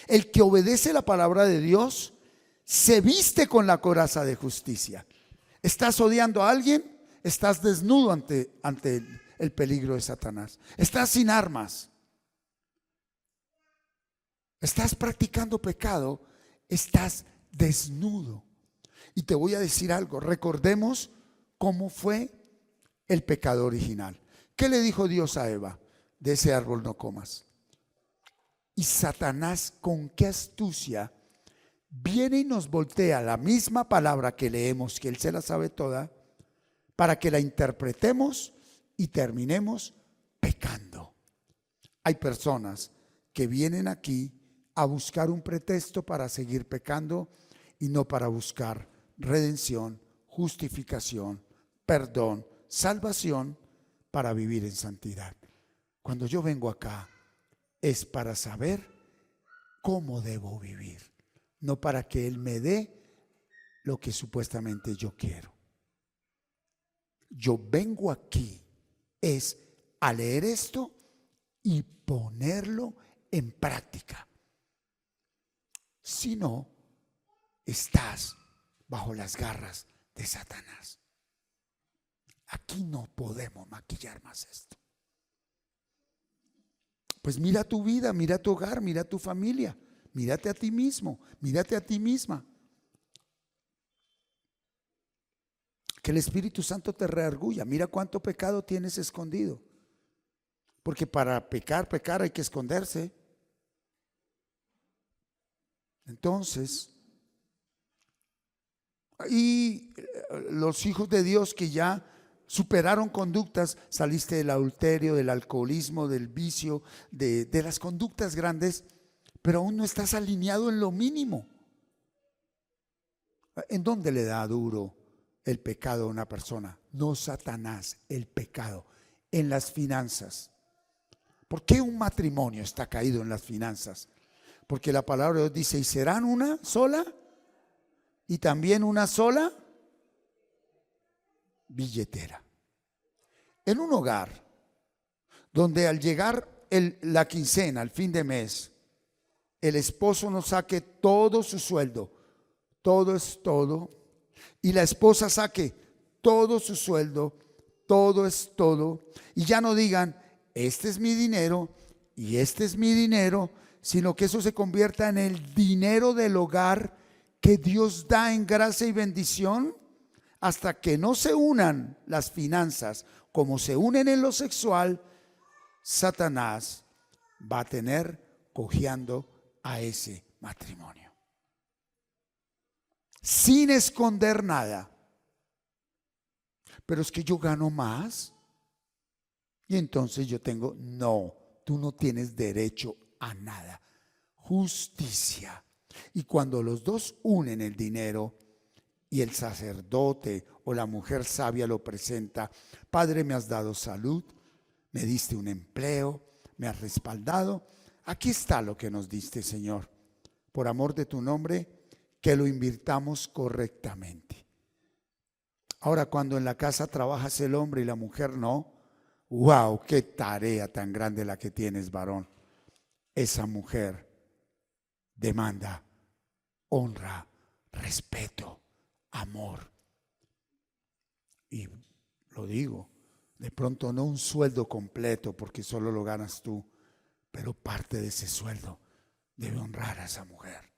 S2: El que obedece la palabra de Dios se viste con la coraza de justicia. ¿Estás odiando a alguien? Estás desnudo ante el peligro de Satanás. Estás sin armas. Estás practicando pecado. Estás desnudo. Y te voy a decir algo. Recordemos cómo fue el pecado original. ¿Qué le dijo Dios a Eva? De ese árbol no comas. Y Satanás, con qué astucia, viene y nos voltea la misma palabra que leemos, que él se la sabe toda, para que la interpretemos y terminemos pecando. Hay personas que vienen aquí a buscar un pretexto para seguir pecando y no para buscar redención, justificación, perdón, salvación para vivir en santidad. Cuando yo vengo acá es para saber cómo debo vivir, no para que Él me dé lo que supuestamente yo quiero. Yo vengo aquí es a leer esto y ponerlo en práctica. Si no, estás bajo las garras de Satanás. Aquí no podemos maquillar más esto. Pues mira tu vida, mira tu hogar, mira tu familia. Mírate a ti mismo, mírate a ti misma. Que el Espíritu Santo te redarguya. Mira cuánto pecado tienes escondido. Porque para pecar hay que esconderse. Entonces, y los hijos de Dios que ya superaron conductas, saliste del adulterio, del alcoholismo, del vicio, de las conductas grandes, pero aún no estás alineado en lo mínimo. ¿En dónde le da duro el pecado a una persona? No Satanás, el pecado. En las finanzas. ¿Por qué un matrimonio está caído en las finanzas? Porque la palabra de Dios dice, y serán una sola y también una sola billetera. En un hogar donde al llegar la quincena, al fin de mes, el esposo no saque todo su sueldo, todo es todo, y la esposa saque todo su sueldo, todo es todo, y ya no digan, este es mi dinero y este es mi dinero, sino que eso se convierta en el dinero del hogar que Dios da en gracia y bendición. Hasta que no se unan las finanzas como se unen en lo sexual, Satanás va a tener cojeando a ese matrimonio. Sin esconder nada. Pero es que yo gano más. Y entonces yo tengo, no, tú no tienes derecho a nada. Justicia. Y cuando los dos unen el dinero y el sacerdote o la mujer sabia lo presenta, Padre, me has dado salud, me diste un empleo, me has respaldado. Aquí está lo que nos diste, Señor. Por amor de tu nombre, que lo invirtamos correctamente. Ahora, cuando en la casa trabajas el hombre y la mujer no, wow, qué tarea tan grande la que tienes, varón. Esa mujer demanda honra, respeto, amor. Y lo digo, de pronto no un sueldo completo porque solo lo ganas tú, pero parte de ese sueldo debe honrar a esa mujer.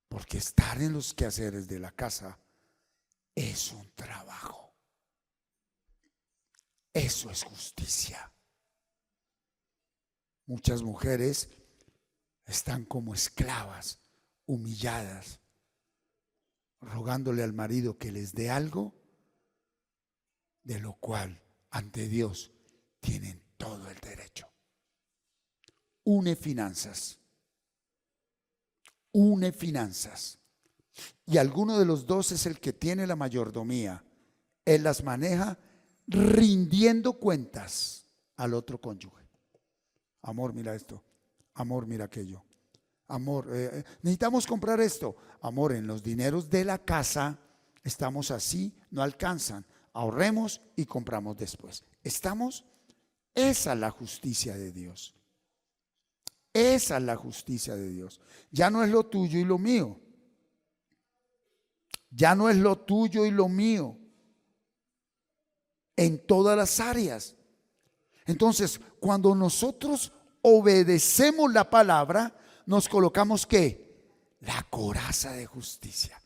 S2: Porque estar en los quehaceres de la casa es un trabajo. Eso es justicia. Muchas mujeres están como esclavas, humilladas, rogándole al marido que les dé algo, de lo cual ante Dios tienen todo el derecho. Une finanzas. Une finanzas. Y alguno de los dos es el que tiene la mayordomía. Él las maneja rindiendo cuentas al otro cónyuge. Amor, mira esto. Amor, mira aquello. Amor, necesitamos comprar esto. Amor, en los dineros de la casa estamos así, no alcanzan. Ahorremos y compramos después. ¿Estamos? Esa es la justicia de Dios. Esa es la justicia de Dios. Ya no es lo tuyo y lo mío. Ya no es lo tuyo y lo mío. En todas las áreas. Entonces, cuando nosotros obedecemos la palabra, nos colocamos ¿qué? La coraza de justicia.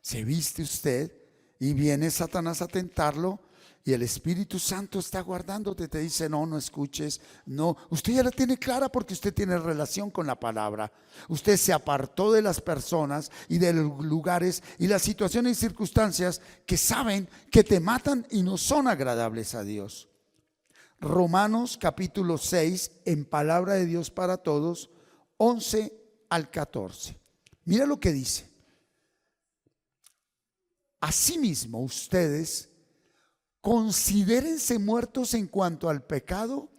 S2: Se viste usted y viene Satanás a tentarlo y el Espíritu Santo está guardándote, te dice no, no escuches, no, usted ya la tiene clara porque usted tiene relación con la palabra. Usted se apartó de las personas y de los lugares y las situaciones y circunstancias que saben que te matan y no son agradables a Dios. Romanos capítulo 6, en palabra de Dios para todos, 11 al 14. Mira lo que dice. Asimismo, ustedes considérense muertos en cuanto al pecado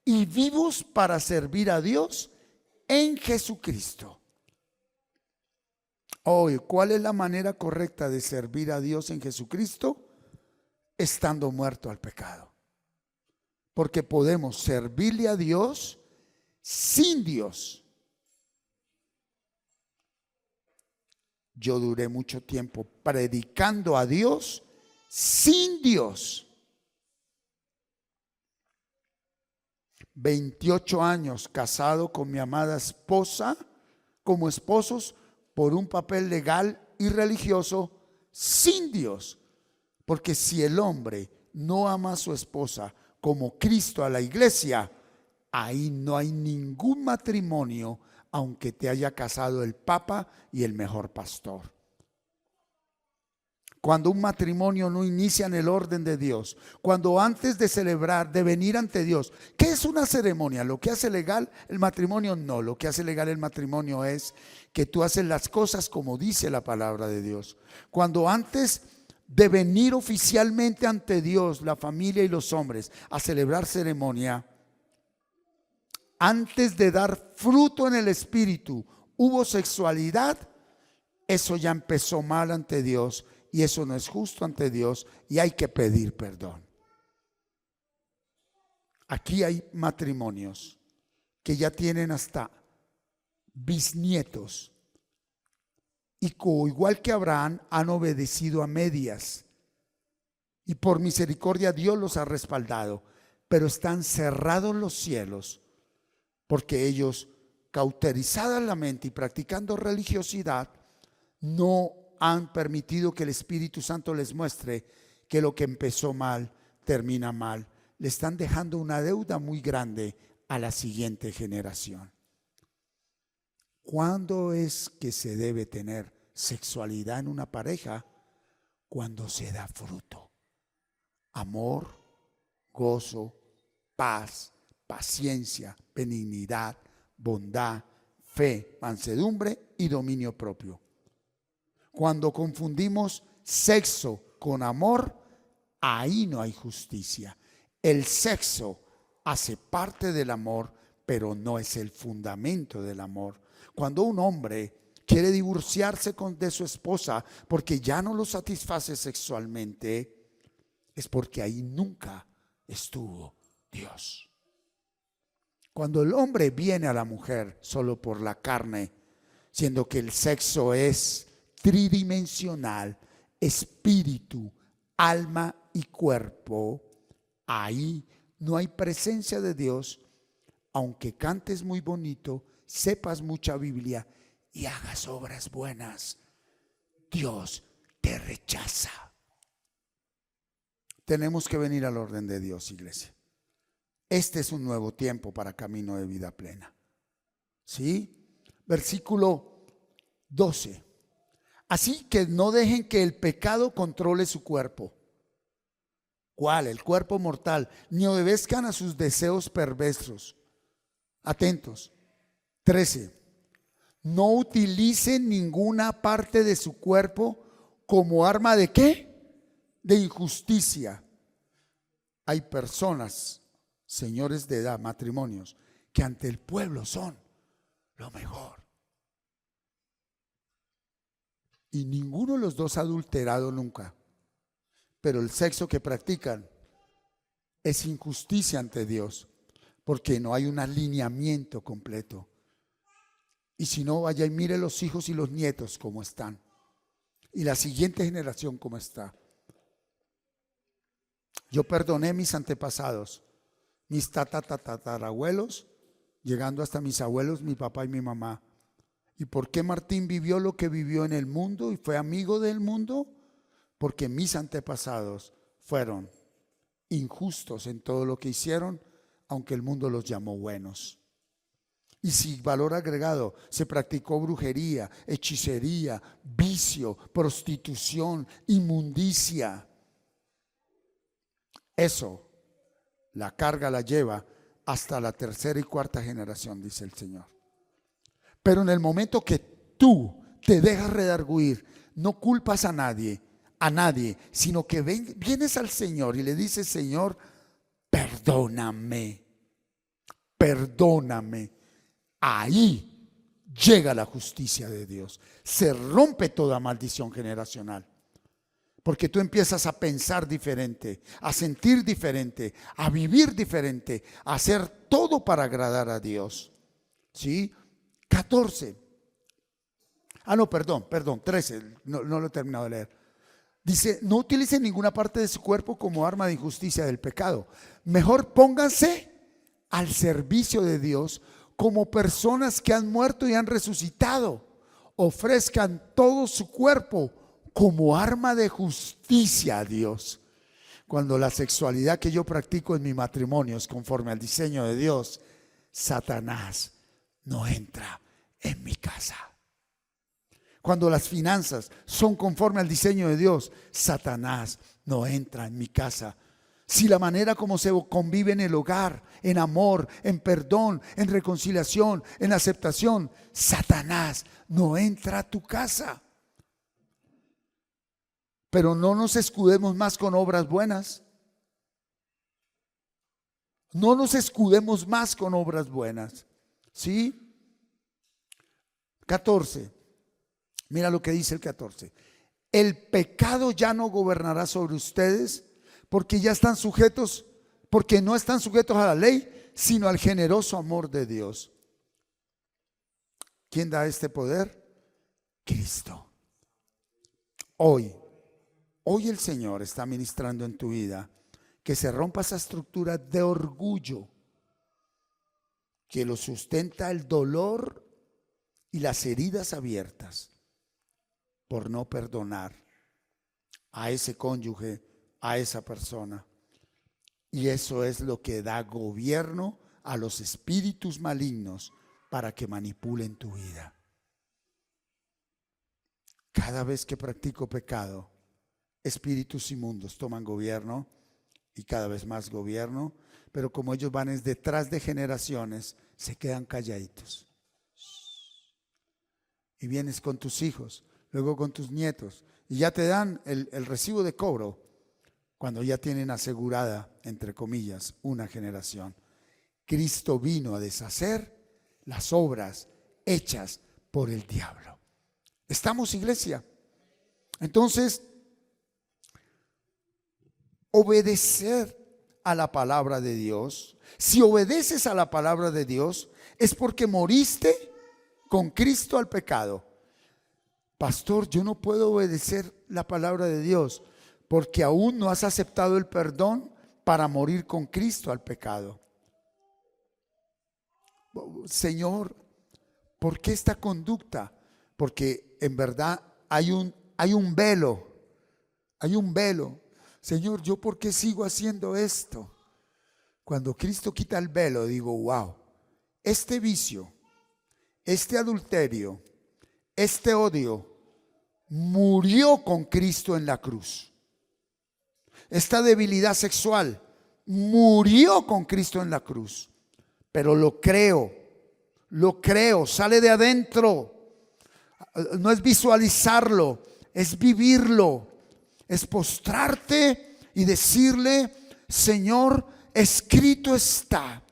S2: y vivos para servir a Dios en Jesucristo. Hoy, ¿cuál es la manera correcta de servir a Dios en Jesucristo? Estando muerto al pecado. Porque podemos servirle a Dios sin Dios. Yo duré mucho tiempo predicando a Dios sin Dios. 28 años casado con mi amada esposa, como esposos, por un papel legal y religioso sin Dios. Porque si el hombre no ama a su esposa como Cristo a la iglesia, ahí no hay ningún matrimonio, aunque te haya casado el Papa y el mejor pastor. Cuando un matrimonio no inicia en el orden de Dios, cuando antes de celebrar, de venir ante Dios, ¿qué es una ceremonia? ¿Lo que hace legal el matrimonio? No, lo que hace legal el matrimonio es que tú haces las cosas como dice la palabra de Dios. Cuando antes de venir oficialmente ante Dios, la familia y los hombres, a celebrar ceremonia, antes de dar fruto en el espíritu, hubo sexualidad, eso ya empezó mal ante Dios. Y eso no es justo ante Dios y hay que pedir perdón. Aquí hay matrimonios que ya tienen hasta bisnietos y igual que Abraham han obedecido a medias y por misericordia Dios los ha respaldado, pero están cerrados los cielos porque ellos, cauterizada la mente y practicando religiosidad, no han permitido que el Espíritu Santo les muestre que lo que empezó mal termina mal. Le están dejando una deuda muy grande a la siguiente generación. ¿Cuándo es que se debe tener sexualidad en una pareja? Cuando se da fruto. Amor, gozo, paz, paciencia, benignidad, bondad, fe, mansedumbre y dominio propio. Cuando confundimos sexo con amor, ahí no hay justicia. El sexo hace parte del amor, pero no es el fundamento del amor. Cuando un hombre quiere divorciarse de su esposa porque ya no lo satisface sexualmente, es porque ahí nunca estuvo Dios. Cuando el hombre viene a la mujer solo por la carne, siendo que el sexo es tridimensional, espíritu, alma y cuerpo, ahí no hay presencia de Dios, aunque cantes muy bonito, sepas mucha Biblia y hagas obras buenas, Dios te rechaza. Tenemos que venir al orden de Dios, iglesia. Este es un nuevo tiempo para camino de vida plena. ¿Sí? Versículo 12. Así que no dejen que el pecado controle su cuerpo. ¿Cuál? El cuerpo mortal. Ni obedezcan a sus deseos perversos. Atentos. 13. No utilicen ninguna parte de su cuerpo como arma de ¿qué? De injusticia. Hay personas, señores de edad, matrimonios, que ante el pueblo son lo mejor. Y ninguno de los dos ha adulterado nunca. Pero el sexo que practican es injusticia ante Dios, porque no hay un alineamiento completo. Y si no, vaya y mire los hijos y los nietos cómo están. Y la siguiente generación cómo está. Yo perdoné mis antepasados, mis tatarabuelos, llegando hasta mis abuelos, mi papá y mi mamá. ¿Y por qué Martín vivió lo que vivió en el mundo y fue amigo del mundo? Porque mis antepasados fueron injustos en todo lo que hicieron, aunque el mundo los llamó buenos. Y si valor agregado, se practicó brujería, hechicería, vicio, prostitución, inmundicia. Eso, la carga la lleva hasta la tercera y cuarta generación, dice el Señor. Pero en el momento que tú te dejas redarguir, no culpas a nadie, sino que vienes al Señor y le dices: Señor, perdóname. Ahí llega la justicia de Dios. Se rompe toda maldición generacional. Porque tú empiezas a pensar diferente, a sentir diferente, a vivir diferente, a hacer todo para agradar a Dios. ¿Sí? 14. Perdón, 13. No lo he terminado de leer. Dice: no utilicen ninguna parte de su cuerpo como arma de injusticia del pecado. Mejor pónganse al servicio de Dios como personas que han muerto y han resucitado. Ofrezcan todo su cuerpo como arma de justicia a Dios. Cuando la sexualidad que yo practico en mi matrimonio es conforme al diseño de Dios, Satanás no entra en mi casa. Cuando las finanzas son conforme al diseño de Dios, Satanás no entra en mi casa. Si la manera como se convive en el hogar, en amor, en perdón, en reconciliación, en aceptación, Satanás no entra a tu casa. Pero no nos escudemos más con obras buenas. No nos escudemos más con obras buenas. ¿Sí? 14. Mira lo que dice el 14. El pecado ya no gobernará sobre ustedes porque ya están sujetos, porque no están sujetos a la ley, sino al generoso amor de Dios. ¿Quién da este poder? Cristo. Hoy el Señor está ministrando en tu vida que se rompa esa estructura de orgullo que lo sustenta el dolor y las heridas abiertas por no perdonar a ese cónyuge, a esa persona. Y eso es lo que da gobierno a los espíritus malignos para que manipulen tu vida. Cada vez que practico pecado, espíritus inmundos toman gobierno y cada vez más gobierno, pero como ellos van detrás de generaciones, se quedan calladitos. Y vienes con tus hijos, luego con tus nietos, y ya te dan el recibo de cobro cuando ya tienen asegurada, entre comillas, una generación. Cristo vino a deshacer las obras hechas por el diablo. ¿Estamos, iglesia? Entonces, obedecer a la palabra de Dios. Si obedeces a la palabra de Dios, es porque moriste con Cristo al pecado. Pastor, yo no puedo obedecer la palabra de Dios porque aún no has aceptado el perdón para morir con Cristo al pecado. Señor, ¿por qué esta conducta? Porque en verdad hay un velo. Hay un velo. Señor, ¿yo por qué sigo haciendo esto? Cuando Cristo quita el velo, digo, wow, este vicio, este adulterio, este odio, murió con Cristo en la cruz. Esta debilidad sexual murió con Cristo en la cruz. Pero lo creo, sale de adentro. No es visualizarlo, es vivirlo. Es postrarte y decirle, Señor, escrito está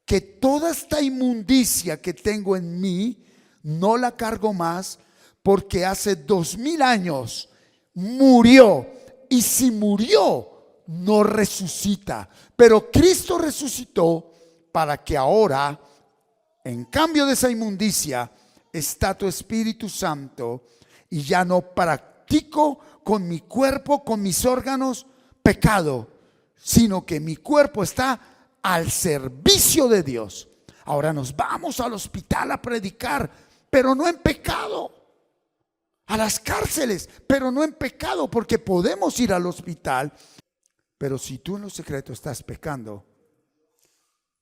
S2: que toda esta inmundicia que tengo en mí no la cargo más, porque hace 2000 años murió, y si murió no resucita, pero Cristo resucitó para que ahora, en cambio de esa inmundicia, está tu Espíritu Santo y ya no practico con mi cuerpo, con mis órganos, pecado, sino que mi cuerpo está al servicio de Dios. Ahora nos vamos al hospital a predicar, pero no en pecado. A las cárceles, pero no en pecado, porque podemos ir al hospital. Pero si tú en lo secreto estás pecando,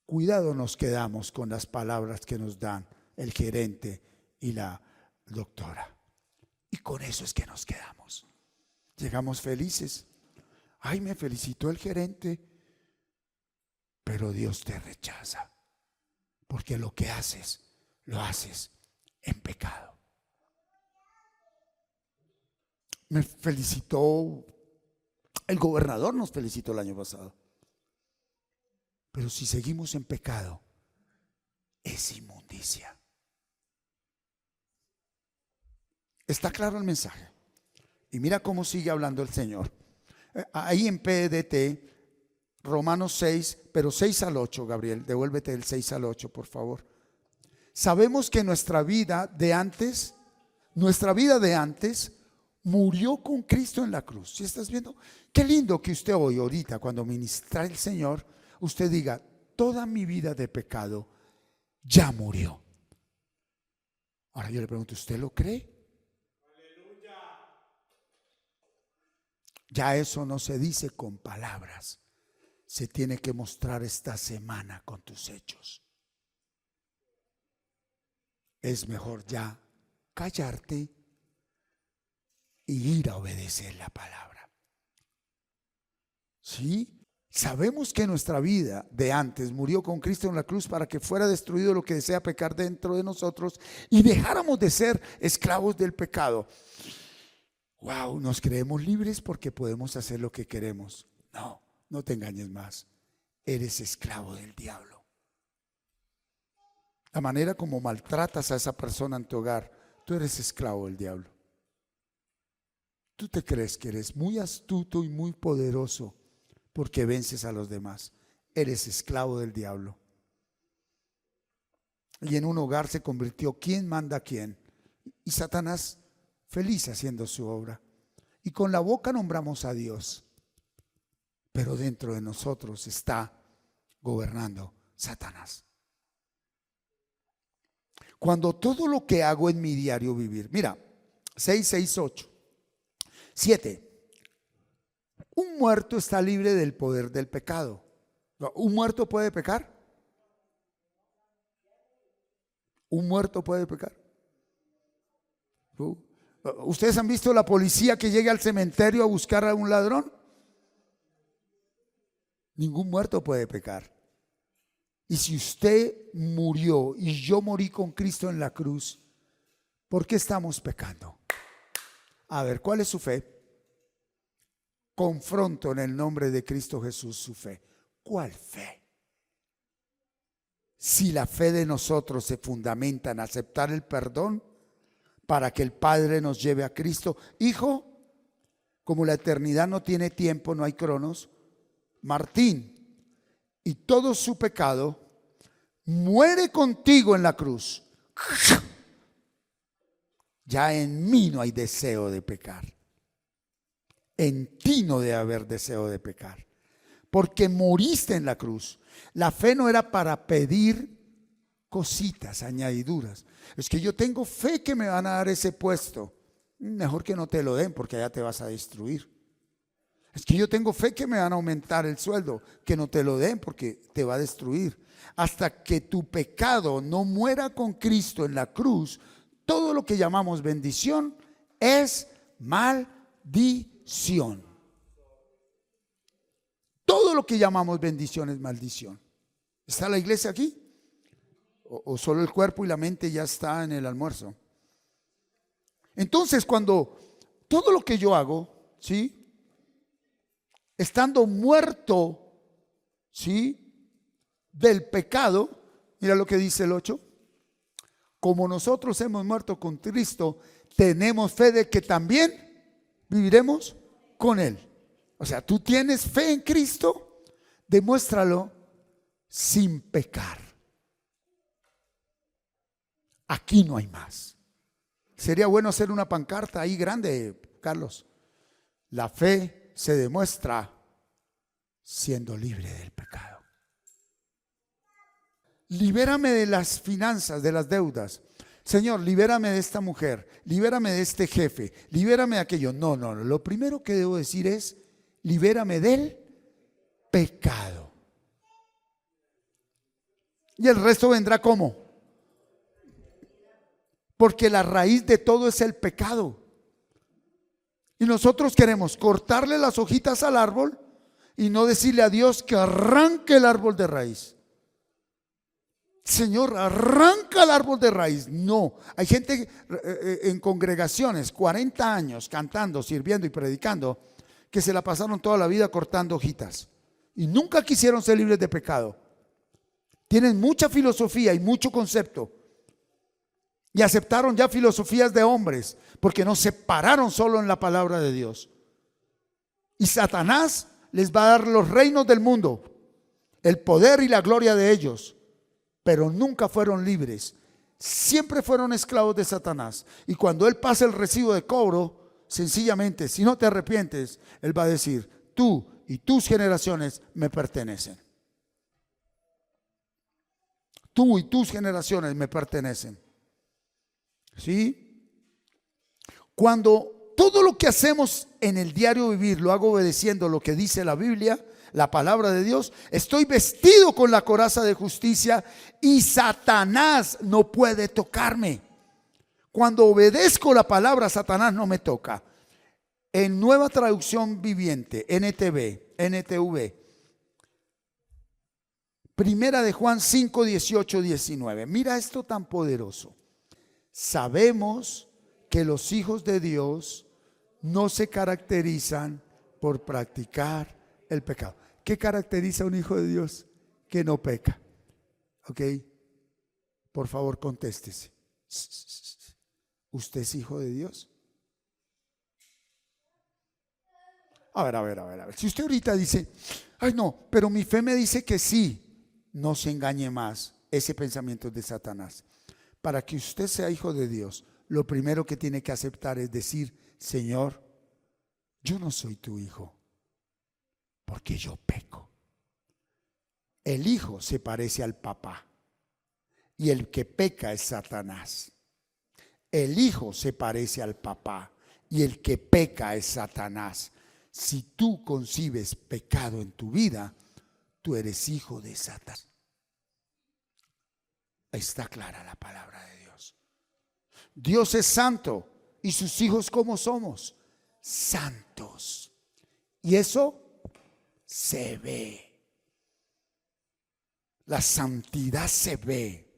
S2: cuidado nos quedamos con las palabras que nos dan el gerente y la doctora. Y con eso es que nos quedamos. Llegamos felices. Ay, me felicitó el gerente. Pero Dios te rechaza. Porque lo que haces, lo haces en pecado. Me felicitó, el gobernador nos felicitó el año pasado. Pero si seguimos en pecado, es inmundicia. ¿Está claro el mensaje? Y mira cómo sigue hablando el Señor. Ahí en PDT, Romanos 6, pero 6 al 8, Gabriel, devuélvete el 6 al 8, por favor. Sabemos que nuestra vida de antes murió con Cristo en la cruz. ¿Sí estás viendo? Qué lindo que usted hoy, ahorita, cuando ministra el Señor, usted diga, toda mi vida de pecado ya murió. Ahora yo le pregunto, ¿usted lo cree? Ya eso no se dice con palabras, se tiene que mostrar esta semana con tus hechos. Es mejor ya callarte y ir a obedecer la palabra. ¿Sí? Sabemos que nuestra vida de antes murió con Cristo en la cruz para que fuera destruido lo que desea pecar dentro de nosotros y dejáramos de ser esclavos del pecado. Wow, nos creemos libres porque podemos hacer lo que queremos. No, no te engañes más. Eres esclavo del diablo. La manera como maltratas a esa persona en tu hogar, tú eres esclavo del diablo. Tú te crees que eres muy astuto y muy poderoso porque vences a los demás. Eres esclavo del diablo. Y en un hogar se convirtió ¿quién manda a quién? Y Satanás feliz haciendo su obra. Y con la boca nombramos a Dios, pero dentro de nosotros está gobernando Satanás. Cuando todo lo que hago en mi diario vivir, mira, 6, 6, 8, 7. Un muerto está libre del poder del pecado. ¿Un muerto puede pecar? ¿Un muerto puede pecar? ¿Ustedes han visto la policía que llega al cementerio a buscar a un ladrón? Ningún muerto puede pecar. Y si usted murió y yo morí con Cristo en la cruz, ¿por qué estamos pecando? A ver, ¿cuál es su fe? Confronto en el nombre de Cristo Jesús su fe. ¿Cuál fe? Si la fe de nosotros se fundamenta en aceptar el perdón para que el Padre nos lleve a Cristo. Hijo, como la eternidad no tiene tiempo, no hay cronos, Martín y todo su pecado muere contigo en la cruz. Ya en mí no hay deseo de pecar. En ti no debe haber deseo de pecar, porque moriste en la cruz. La fe no era para pedir cositas, añadiduras. Es que yo tengo fe que me van a dar ese puesto. Mejor que no te lo den porque allá te vas a destruir. Es que yo tengo fe que me van a aumentar el sueldo, que no te lo den porque te va a destruir. Hasta que tu pecado no muera con Cristo en la cruz, todo lo que llamamos bendición es maldición. Todo lo que llamamos bendición es maldición. ¿Está la iglesia aquí? ¿O solo el cuerpo y la mente ya está en el almuerzo? Entonces, cuando todo lo que yo hago, ¿sí?, estando muerto, ¿sí?, del pecado, mira lo que dice el 8. Como nosotros hemos muerto con Cristo, tenemos fe de que también viviremos con Él. O sea, tú tienes fe en Cristo, demuéstralo sin pecar. Aquí no hay más. Sería bueno hacer una pancarta ahí grande, Carlos. La fe se demuestra siendo libre del pecado. Libérame de las finanzas, de las deudas. Señor, libérame de esta mujer, libérame de este jefe, libérame de aquello. No. Lo primero que debo decir es, libérame del pecado. Y el resto vendrá ¿cómo? Porque la raíz de todo es el pecado. Y nosotros queremos cortarle las hojitas al árbol y no decirle a Dios que arranque el árbol de raíz. Señor, arranca el árbol de raíz. No, hay gente en congregaciones 40 años cantando, sirviendo y predicando que se la pasaron toda la vida cortando hojitas y nunca quisieron ser libres de pecado. Tienen mucha filosofía y mucho concepto y aceptaron ya filosofías de hombres porque no se pararon solo en la palabra de Dios. Y Satanás les va a dar los reinos del mundo, el poder y la gloria de ellos, pero nunca fueron libres. Siempre fueron esclavos de Satanás. Y cuando él pase el recibo de cobro, sencillamente, si no te arrepientes, él va a decir, tú y tus generaciones me pertenecen. Tú y tus generaciones me pertenecen. ¿Sí? Cuando todo lo que hacemos en el diario vivir lo hago obedeciendo lo que dice la Biblia, la palabra de Dios, estoy vestido con la coraza de justicia y Satanás no puede tocarme. Cuando obedezco la palabra, Satanás no me toca. En Nueva Traducción Viviente, NTV, Primera de Juan 5, 18, 19. Mira esto tan poderoso. Sabemos que los hijos de Dios no se caracterizan por practicar el pecado. ¿Qué caracteriza a un hijo de Dios? Que no peca. ¿Ok? Por favor, contéstese. ¿Usted es hijo de Dios? A ver. Si usted ahorita dice, ay no, pero mi fe me dice que sí, no se engañe más. Ese pensamiento es de Satanás. Para que usted sea hijo de Dios, lo primero que tiene que aceptar es decir, Señor, yo no soy tu hijo, porque yo peco. El hijo se parece al papá y el que peca es Satanás. El hijo se parece al papá y el que peca es Satanás. Si tú concibes pecado en tu vida, tú eres hijo de Satanás. Está clara la palabra de Dios. Dios es santo y sus hijos, ¿cómo somos? Santos. Y eso se ve. La santidad se ve.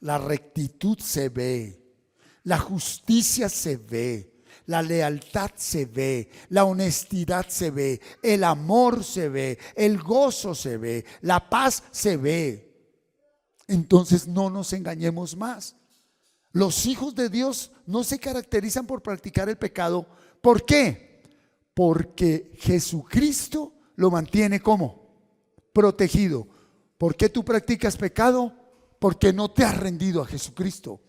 S2: La rectitud se ve. La justicia se ve. La lealtad se ve, la honestidad se ve, el amor se ve, el gozo se ve, la paz se ve. Entonces no nos engañemos más. Los hijos de Dios no se caracterizan por practicar el pecado. ¿Por qué? Porque Jesucristo lo mantiene ¿cómo? Protegido. ¿Por qué tú practicas pecado? Porque no te has rendido a Jesucristo.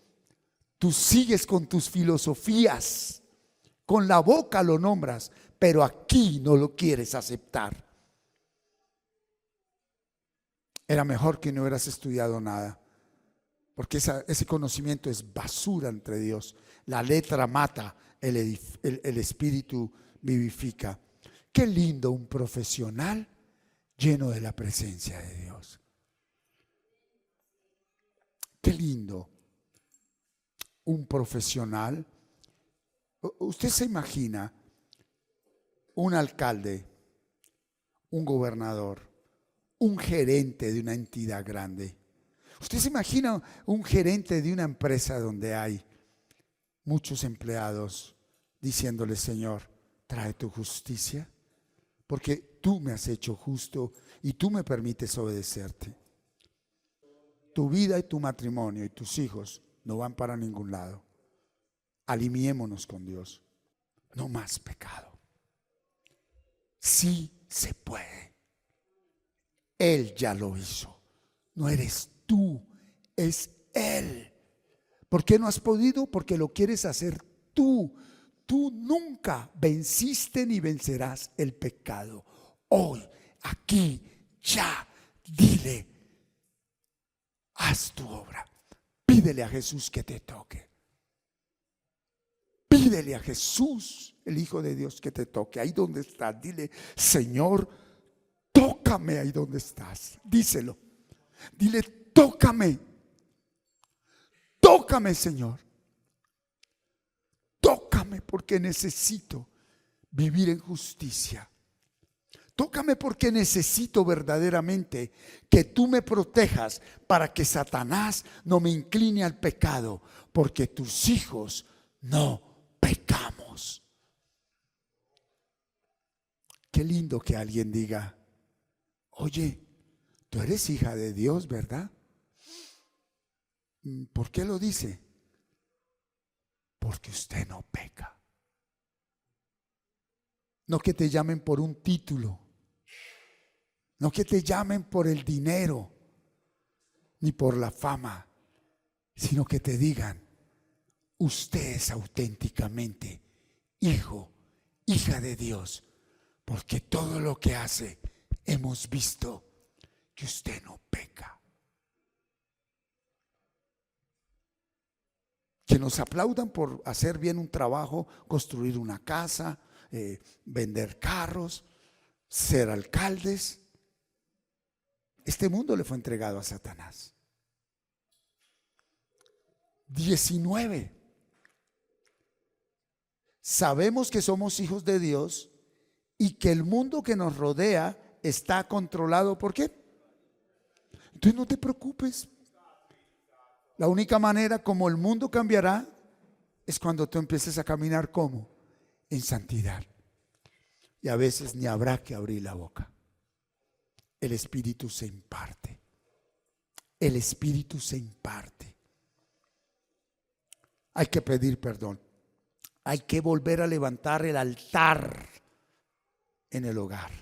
S2: Tú sigues con tus filosofías. Con la boca lo nombras, pero aquí no lo quieres aceptar. Era mejor que no hubieras estudiado nada, porque ese conocimiento es basura entre Dios. La letra mata, el espíritu vivifica. Qué lindo un profesional lleno de la presencia de Dios. Qué lindo un profesional. Usted se imagina un alcalde, un gobernador, un gerente de una entidad grande. Usted se imagina un gerente de una empresa donde hay muchos empleados diciéndole, Señor, trae tu justicia, porque tú me has hecho justo y tú me permites obedecerte. Tu vida y tu matrimonio y tus hijos no van para ningún lado. Alineémonos con Dios. No más pecado. Sí se puede. Él ya lo hizo. No eres tú, es Él. ¿Por qué no has podido? Porque lo quieres hacer tú. Tú nunca venciste ni vencerás el pecado. Hoy, aquí, ya, dile, haz tu obra. Pídele a Jesús que te toque. Pídele a Jesús, el Hijo de Dios, que te toque. Ahí donde estás, dile, Señor, tócame ahí donde estás. Díselo. Dile, tócame. Tócame, Señor. Tócame porque necesito vivir en justicia. Tócame porque necesito verdaderamente que tú me protejas para que Satanás no me incline al pecado, porque tus hijos no pecamos. Qué lindo que alguien diga, oye, tú eres hija de Dios, ¿verdad? ¿Por qué lo dice? Porque usted no peca. No que te llamen por un título, no que te llamen por el dinero, ni por la fama, sino que te digan, usted es auténticamente hijo, hija de Dios, porque todo lo que hace hemos visto que usted no peca. Que nos aplaudan por hacer bien un trabajo, construir una casa, vender carros, ser alcaldes. Este mundo le fue entregado a Satanás. 19. Sabemos que somos hijos de Dios y que el mundo que nos rodea está controlado ¿por qué? Entonces no te preocupes. La única manera como el mundo cambiará es cuando tú empieces a caminar como en santidad. Y a veces ni habrá que abrir la boca. El Espíritu se imparte. El Espíritu se imparte. Hay que pedir perdón. Hay que volver a levantar el altar en el hogar.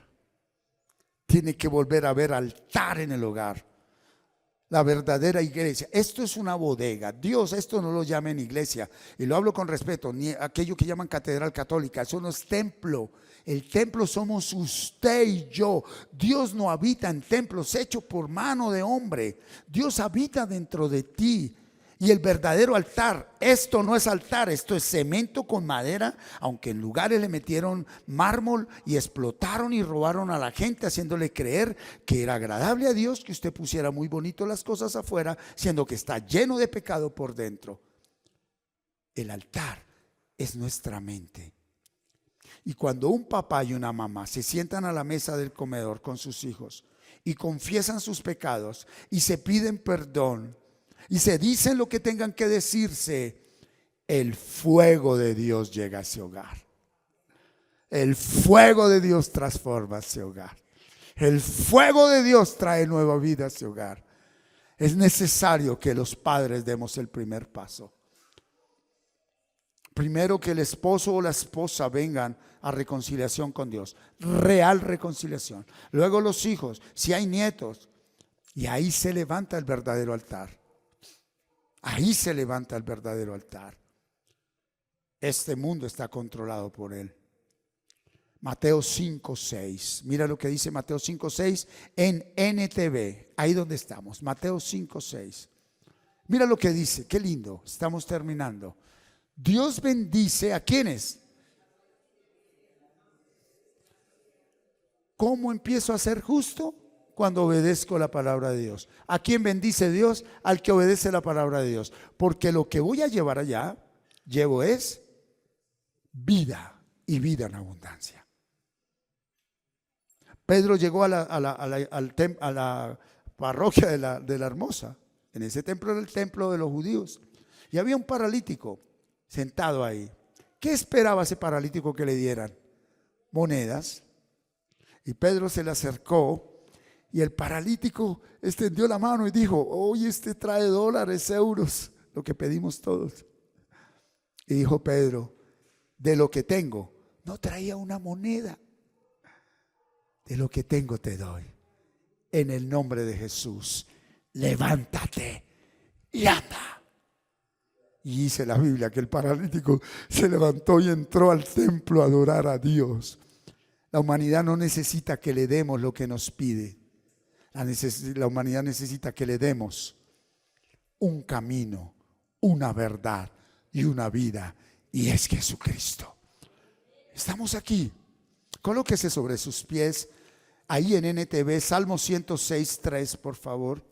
S2: Tiene que volver a haber altar en el hogar. La verdadera iglesia. Esto es una bodega. Dios, esto no lo llamen iglesia. Y lo hablo con respeto. Ni aquello que llaman catedral católica. Eso no es templo. El templo somos usted y yo. Dios no habita en templos hechos por mano de hombre. Dios habita dentro de ti. Y el verdadero altar, esto no es altar, esto es cemento con madera, aunque en lugares le metieron mármol y explotaron y robaron a la gente haciéndole creer que era agradable a Dios que usted pusiera muy bonito las cosas afuera, siendo que está lleno de pecado por dentro. El altar es nuestra mente. Y cuando un papá y una mamá se sientan a la mesa del comedor con sus hijos y confiesan sus pecados y se piden perdón, y se dicen lo que tengan que decirse, el fuego de Dios llega a ese hogar. El fuego de Dios transforma ese hogar. El fuego de Dios trae nueva vida a ese hogar. Es necesario que los padres demos el primer paso. Primero que el esposo o la esposa vengan a reconciliación con Dios. Real reconciliación. Luego los hijos, si hay nietos. Y ahí se levanta el verdadero altar. Ahí se levanta el verdadero altar. Este mundo está controlado por él. Mateo 5:6. Mira lo que dice Mateo 5:6 en NTV. Ahí donde estamos. Mateo 5:6. Mira lo que dice. Qué lindo. Estamos terminando. Dios bendice a ¿quiénes? ¿Cómo empiezo a ser justo? Cuando obedezco la palabra de Dios. ¿A quién bendice Dios? Al que obedece la palabra de Dios. Porque lo que voy a llevar allá, llevo es vida y vida en abundancia. Pedro llegó a la parroquia de la Hermosa. En ese templo era el templo de los judíos. Y había un paralítico sentado ahí. ¿Qué esperaba ese paralítico que le dieran? Monedas. Y Pedro se le acercó. Y el paralítico extendió la mano y dijo, oye, este trae dólares, euros, lo que pedimos todos. Y dijo Pedro, de lo que tengo, no traía una moneda, de lo que tengo te doy. En el nombre de Jesús, levántate y anda. Y dice la Biblia que el paralítico se levantó y entró al templo a adorar a Dios. La humanidad no necesita que le demos lo que nos pide. La humanidad necesita que le demos un camino, una verdad y una vida, y es Jesucristo. Estamos aquí. Colóquese sobre sus pies. Ahí en NTV, Salmo 106:3, por favor.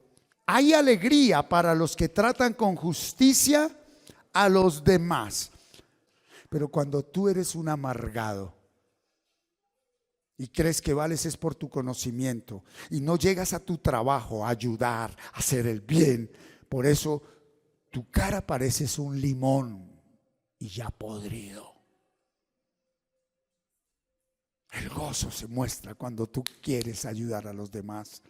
S2: Hay alegría para los que tratan con justicia a los demás. Pero cuando tú eres un amargado y crees que vales es por tu conocimiento y no llegas a tu trabajo a ayudar, a hacer el bien, por eso tu cara pareces un limón y ya podrido. El gozo se muestra cuando tú quieres ayudar a los demás.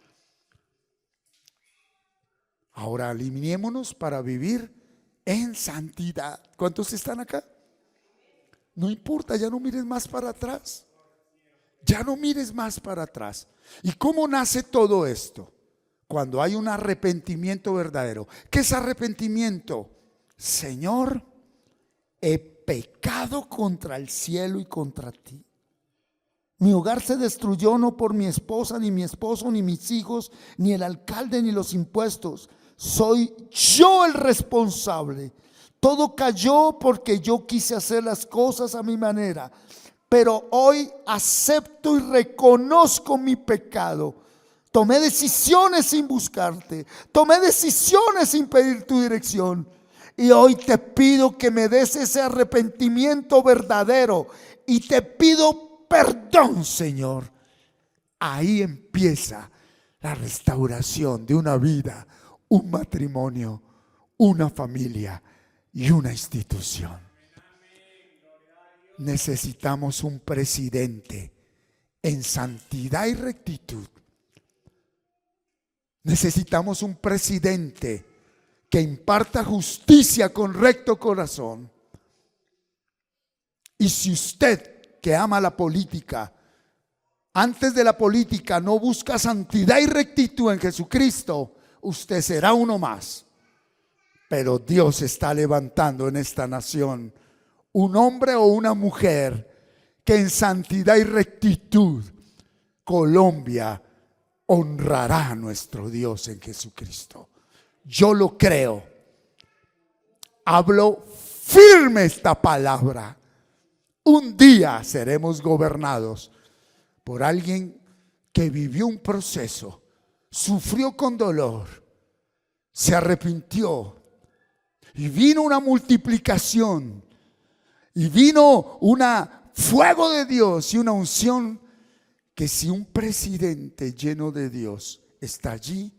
S2: Ahora alineémonos para vivir en santidad. ¿Cuántos están acá? No importa, ya no mires más para atrás. Ya no mires más para atrás. ¿Y cómo nace todo esto? Cuando hay un arrepentimiento verdadero. ¿Qué es arrepentimiento? Señor, he pecado contra el cielo y contra ti. Mi hogar se destruyó no por mi esposa, ni mi esposo, ni mis hijos, ni el alcalde, ni los impuestos. Soy yo el responsable. Todo cayó porque yo quise hacer las cosas a mi manera. Pero hoy acepto y reconozco mi pecado. Tomé decisiones sin buscarte. Tomé decisiones sin pedir tu dirección. Y hoy te pido que me des ese arrepentimiento verdadero. Y te pido perdón, Señor. Ahí empieza la restauración de una vida, un matrimonio, una familia y una institución. Necesitamos un presidente en santidad y rectitud. Necesitamos un presidente que imparta justicia con recto corazón. Y si usted, que ama la política, antes de la política no busca santidad y rectitud en Jesucristo, usted será uno más. Pero Dios está levantando en esta nación un hombre o una mujer que en santidad y rectitud Colombia honrará a nuestro Dios en Jesucristo. Yo lo creo. Hablo firme esta palabra. Un día seremos gobernados por alguien que vivió un proceso, sufrió con dolor, se arrepintió y vino una multiplicación y vino un fuego de Dios y una unción que si un presidente lleno de Dios está allí,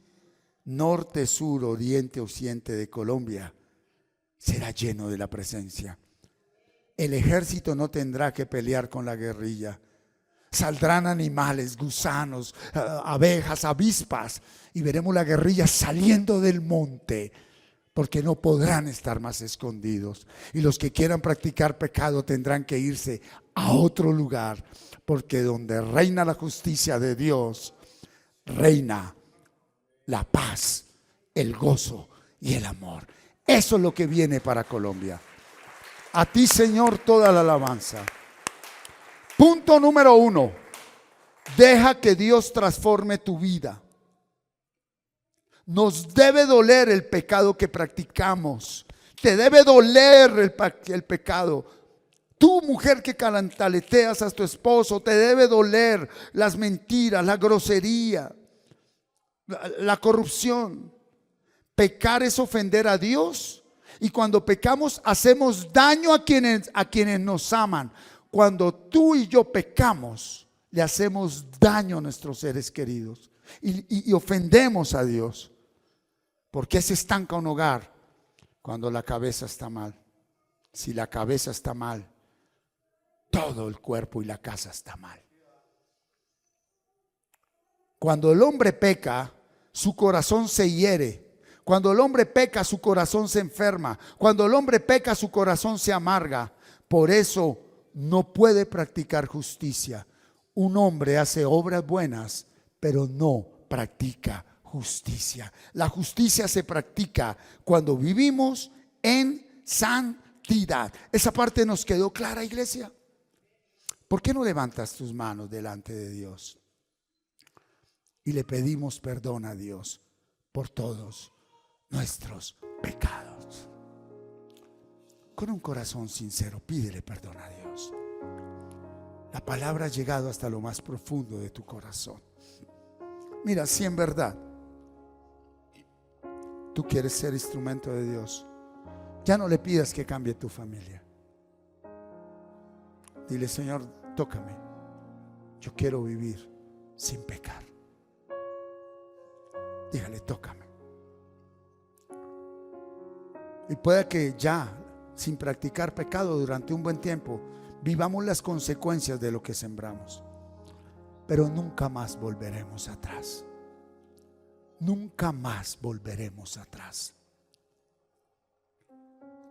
S2: norte, sur, oriente, occidente de Colombia, será lleno de la presencia. El ejército no tendrá que pelear con la guerrilla. Saldrán animales, gusanos, abejas, avispas, y veremos la guerrilla saliendo del monte, porque no podrán estar más escondidos. Y los que quieran practicar pecado tendrán que irse a otro lugar, porque donde reina la justicia de Dios, reina la paz, el gozo y el amor. Eso es lo que viene para Colombia. A ti, Señor, toda la alabanza. Punto número 1. Deja que Dios transforme tu vida. Nos debe doler el pecado que practicamos. Te debe doler el pecado. Tú, mujer que cantaleteas a tu esposo, te debe doler las mentiras, la grosería, la corrupción. Pecar es ofender a Dios. Y cuando pecamos hacemos daño a quienes nos aman. Cuando tú y yo pecamos, le hacemos daño a nuestros seres queridos y ofendemos a Dios. ¿Por qué se estanca un hogar? Cuando la cabeza está mal. Si la cabeza está mal, todo el cuerpo y la casa está mal. Cuando el hombre peca, su corazón se hiere. Cuando el hombre peca, su corazón se enferma. Cuando el hombre peca, su corazón se amarga. Por eso no puede practicar justicia. Un hombre hace obras buenas, pero no practica justicia. La justicia se practica cuando vivimos en santidad. Esa parte nos quedó clara, iglesia. ¿Por qué no levantas tus manos delante de Dios? Y le pedimos perdón a Dios por todos nuestros pecados. Con un corazón sincero, pídele perdón a Dios. La palabra ha llegado hasta lo más profundo de tu corazón. Mira, si en verdad tú quieres ser instrumento de Dios, ya no le pidas que cambie tu familia. Dile: Señor, tócame. Yo quiero vivir sin pecar. Dígale: tócame. Y pueda que ya, sin practicar pecado durante un buen tiempo, vivamos las consecuencias de lo que sembramos. Pero nunca más volveremos atrás. Nunca más volveremos atrás.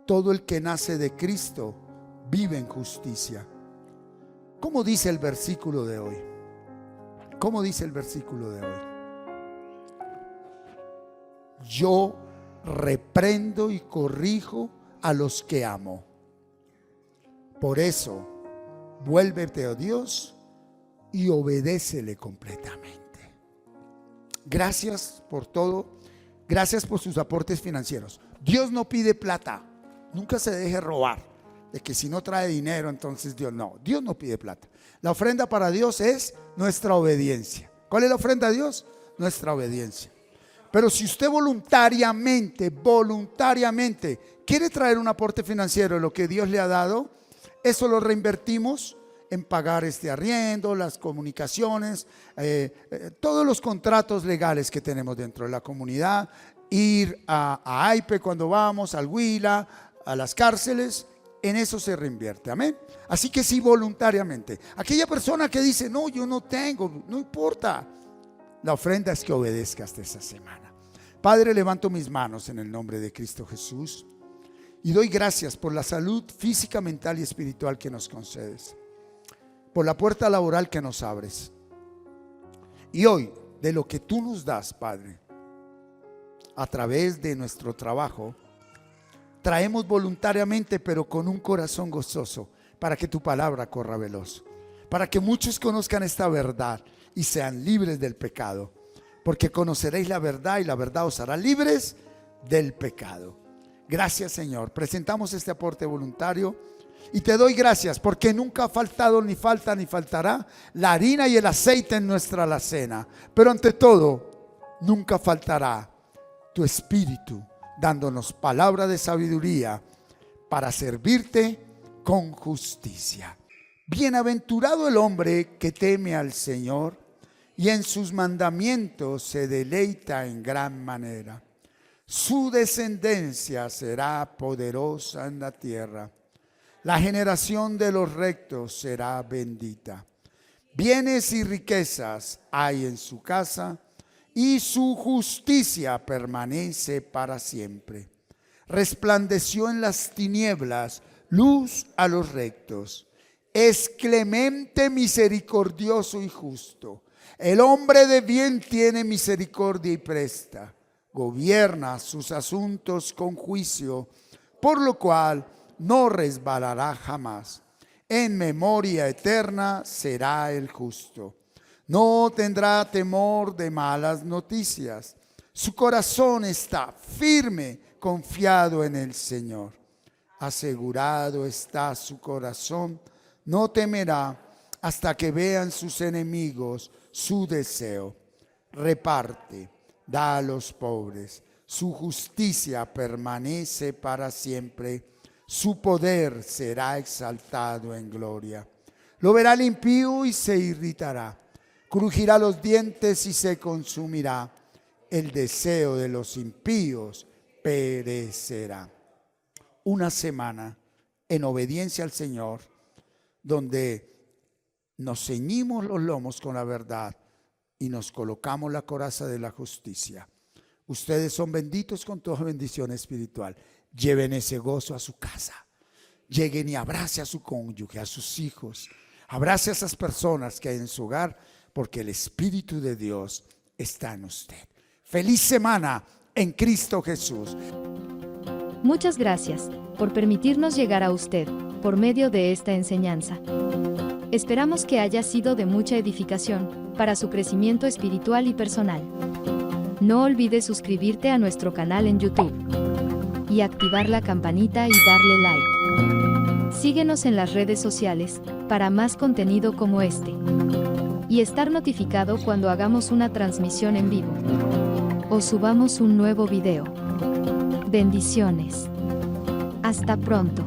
S2: Todo el que nace de Cristo vive en justicia. ¿Cómo dice el versículo de hoy? ¿Cómo dice el versículo de hoy? Yo reprendo y corrijo a los que amo. Por eso, vuélvete a Dios y obedécele completamente. Gracias por todo. Gracias por sus aportes financieros. Dios no pide plata. Nunca se deje robar de que si no trae dinero, entonces Dios no pide plata. La ofrenda para Dios es nuestra obediencia. ¿Cuál es la ofrenda a Dios? Nuestra obediencia. Pero si usted voluntariamente quiere traer un aporte financiero de lo que Dios le ha dado, eso lo reinvertimos en pagar este arriendo, las comunicaciones, todos los contratos legales que tenemos dentro de la comunidad, ir a AIPE cuando vamos, al Huila, a las cárceles, en eso se reinvierte, amén. Así que sí, voluntariamente. Aquella persona que dice, no, yo no tengo, no importa. La ofrenda es que obedezca hasta esa semana. Padre, levanto mis manos en el nombre de Cristo Jesús y doy gracias por la salud física, mental y espiritual que nos concedes, por la puerta laboral que nos abres. Y hoy, de lo que tú nos das, Padre, a través de nuestro trabajo, traemos voluntariamente, pero con un corazón gozoso, para que tu palabra corra veloz, para que muchos conozcan esta verdad y sean libres del pecado, porque conoceréis la verdad y la verdad os hará libres del pecado. Gracias, Señor. Presentamos este aporte voluntario y te doy gracias porque nunca ha faltado, ni falta, ni faltará la harina y el aceite en nuestra alacena, pero ante todo nunca faltará tu espíritu dándonos palabra de sabiduría para servirte con justicia. Bienaventurado el hombre que teme al Señor y en sus mandamientos se deleita en gran manera. Su descendencia será poderosa en la tierra. La generación de los rectos será bendita. Bienes y riquezas hay en su casa, y su justicia permanece para siempre. Resplandeció en las tinieblas luz a los rectos. Es clemente, misericordioso y justo. El hombre de bien tiene misericordia y presta. Gobierna sus asuntos con juicio, por lo cual no resbalará jamás. En memoria eterna será el justo. No tendrá temor de malas noticias. Su corazón está firme, confiado en el Señor. Asegurado está su corazón, no temerá hasta que vean sus enemigos su deseo. Reparte, da a los pobres. Su justicia permanece para siempre. Su poder será exaltado en gloria. Lo verá el impío y se irritará. Crujirá los dientes y se consumirá. El deseo de los impíos perecerá. Una semana en obediencia al Señor, donde nos ceñimos los lomos con la verdad y nos colocamos la coraza de la justicia. Ustedes son benditos con toda bendición espiritual. Lleven ese gozo a su casa. Lleguen y abrace a su cónyuge, a sus hijos. Abrace a esas personas que hay en su hogar, porque el Espíritu de Dios está en usted. Feliz semana en Cristo Jesús.
S4: Muchas gracias por permitirnos llegar a usted por medio de esta enseñanza. Esperamos que haya sido de mucha edificación para su crecimiento espiritual y personal. No olvides suscribirte a nuestro canal en YouTube y activar la campanita y darle like. Síguenos en las redes sociales para más contenido como este y estar notificado cuando hagamos una transmisión en vivo o subamos un nuevo video. Bendiciones. Hasta pronto.